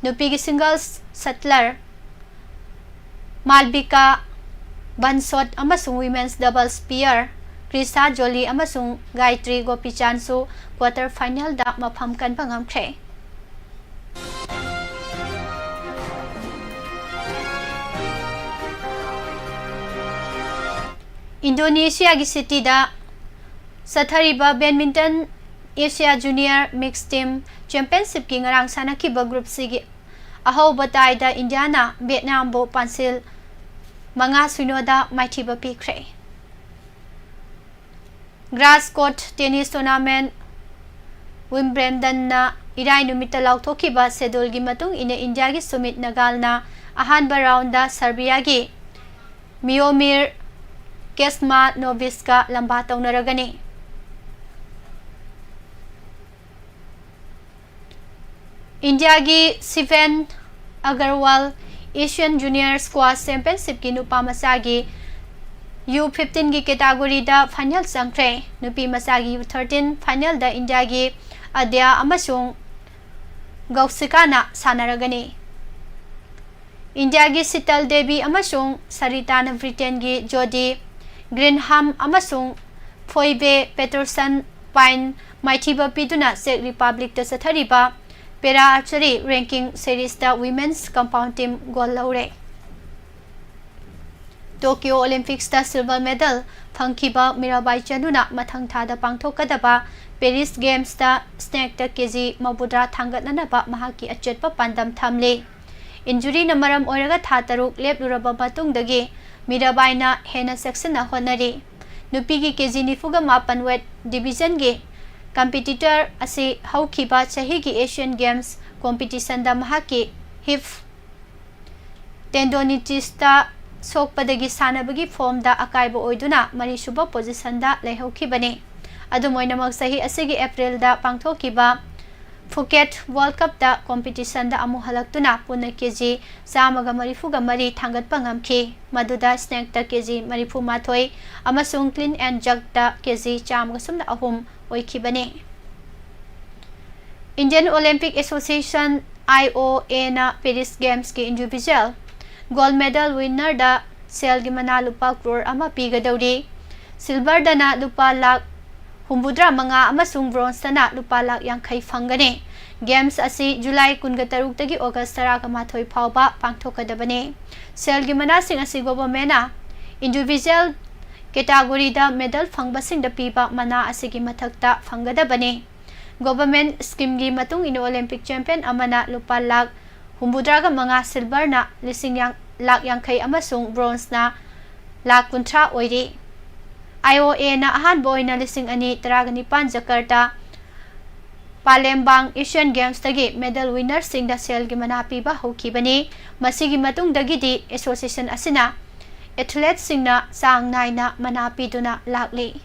नुपी की सिंगल्स सटलर मालबिका बंसोट अमसुंग women's doubles pair Treesa Jolly अमसुंग गायत्री गोपीचांदसु क्वार्टर फाइनल दा मफम कनबा ngमख्रे इंडोनेशिया की सिटी दा सथरीबा badminton Asia junior mix team championship की ngarang सानाखिबा ग्रुप सी की अहोबा ताइदा इंडिया ना वियतनाम बो पांसेल 5-0 दा माइथीबा पीख्रे ग्रास कोर्ट टेनिस टूर्नामेंट विम्बलेडन ना इराई नुमिता लाउथोखिबा शेड्यूल की मतुंग इन इंडिया की सुमित नगाल ना अहानबा राउंड दा सर्बिया की मियोमिर केस्मा नोविस का लंबा तौनरगनी इंडिया की Shiven Agarwal Asian junior squash championship की नुपा मसा की U15 की कैटेगरी दा फाइनल चंख्रे नुपी मसा की U13 फाइनल दा इंडिया की अद्या अमसुंग गौसिकाना सानरगनी इंडिया की शीतल देवी अमसुंग सरिता न ब्रिटेन की जोडी ग्रीनहाम अमसुंग फोइबे पेटरसन पाइन माइथीबा पीदुना चेक रिपब्लिक दा सथरीबा पेरा आर्चरी रैंकिंग सीरीज दा वुमेन्स कंपाउंड टीम गोल लौरे टोक्यो ओलंपिक्स दा सिल्वर मेडल फंखिबा मीराबाई चनुना मथंग थादा पांगथोकदबा पेरिस गेम्स दा स्नैक दा केजी 90 थांगतननबा महाकी अचेतपा पांदम थमले इंजुरी न मरम ओइरगा था तरुक लेपलुरबा मतुंगदगी मीराबाईना हेना सेक्शनना होनरी नुपी की केजी 95 वेट डिवीजन के कंपीटिटर असे हौखिबा चाही की एशियन गेम्स कॉम्पिटिशन दा महाकी हिप टेंडोनिटिस दा सोकपदगी सानबगी फॉर्म दा अकाइबो ओइदुना मरीसुबा पोजीशन दा लेहौखिबने अदुमोइनमक सही असेगी अप्रैल दा पांगथोखिबा फुकेट वर्ल्ड कप दा कॉम्पिटिशन दा अमु हलक्तुना पुन केजी 134 थांगतपा ngमखि मदुदा स्नैक दा केजी 34 अमसुंग क्लीन एंड जग दा केजी 103 ओइखिबने Indian Olympic Association IOA na Paris Games ki individual gold medal winner da sel gi mana lupa crore ama pigadauri silver da na lupa lakh humbudra manga amasung bronze da na lupa lakh yankai fangane Games asi July 13 tagi August 18 phauba pangthokadabane sel gi mana sing asi government na individual category da medal fangbasing da piba mana asigi mathakta fangadabane government scheme gi matung in Olympic champion amana lupa lakh humbudraga manga silver na lising yang lakh yankai amasung bronze na lakh kuntra oiri IOA na ahan boy na lising ani taraganipan Jakarta Palembang Asian Games tagi medal winner sing da sel gi mana piba hokibani masigi matung dagi di association asina athletes sing na sang nai na mana piduna lakli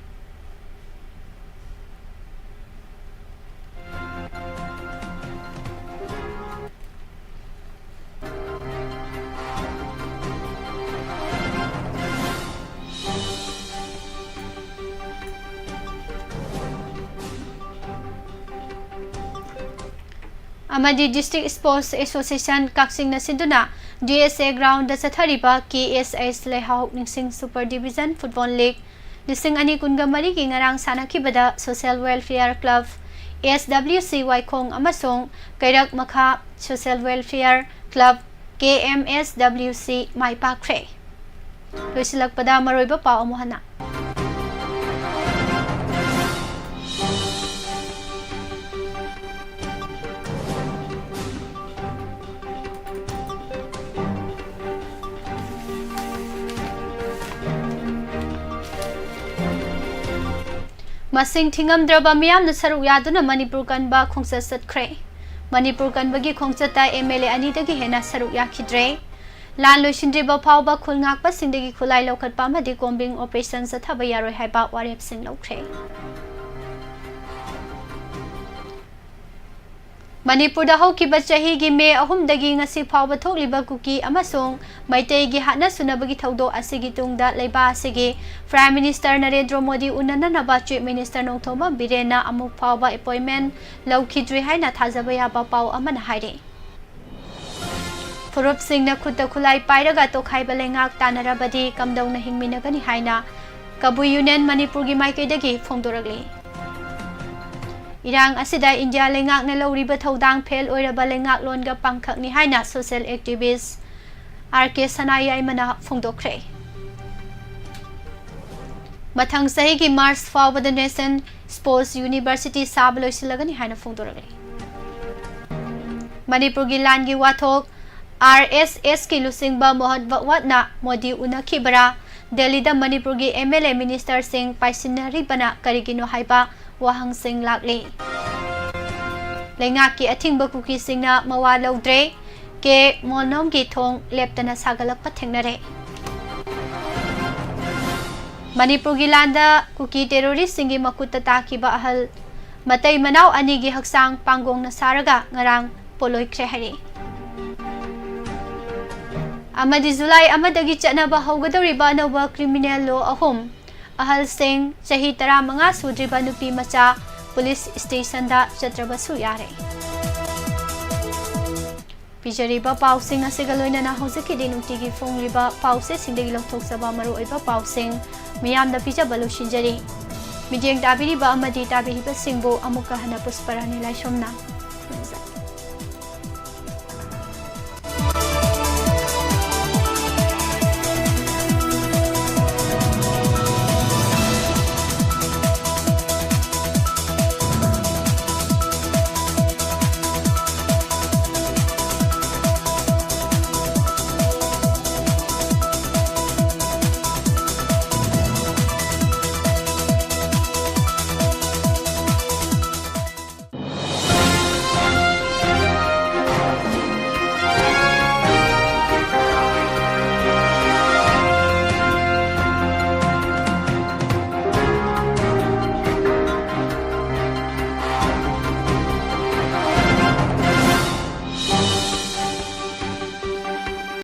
Amadi District Sports Association Kaksing na sinduna DSA ground da sathariba KSS Lehau Ningsing Super Division Football League lising ani kunga mari ki ngarang sanakibada Social Welfare Club SWC Waikong amasong Kairak Makha Social Welfare Club KMSWC Maipakre Loisilakpada maroiba pa amuhana Masing thingam draba miyam na saru yaduna Manipur kanba khongsa satkre Manipur kanbagi khongsata MLA ani dagi hena saru yakhidre lan loisindriba phawba khulngakpa singdagi khulai lokhat pamadi combing operation sathaba yaroi haiba warep sing lokre Manipur da haukiba chahi gi me ahum dagi ngasi phawba thokliba kuki amasong maitei gi hana sunabagi thaudo asigi tungda leiba asigi Prime Minister Narendra Modi unana naba Chief Minister Nongthoma Birena amuk phawba appointment laukhidri haina thajaba yaba paw amana haire Furup Singh na khutta khulai pairaga to khaiba lengak tanarabadi kamdawna hingminagani haina Kabui Union Manipur gi maikaidagi phongdoragli Irang asida India lengak na lawriba thodang phel oiraba lengak longa pangkhakni haina social activist RK Sanaya imana phongdokre Mathang sahi ki March fawba the Nation Sports University sablo silagani haina phongdoragre Manipur gi lan gi wathok RSS ki lusingba mohad watna Modi unakhibara Delhi da Manipur gi MLA Minister Singh Paisinari bana karigino haiba wahang sing lakli lengak ki athingba kuki singna mawa lodre ke monom gi thong leptana sagalak pathengnare Manipur gi landa kuki terrorist singi makutta takiba ahal matai manau ani gi haksang panggong na saraga ngarang poloi khre amadi July amadagi chanaba haugadoriba nova criminal law ahum ahal sing chahi 15 sudriba nupi macha police station da chatrabasu yare pijariba pausing asigaloina na hojiki dinuti gi fongliba pause sindegi lokthok saba maru oiba pausing miyam da pijabalu shinjari mijeng dabiriba amadi dabiriba singbo amuka hana pusparani laishomna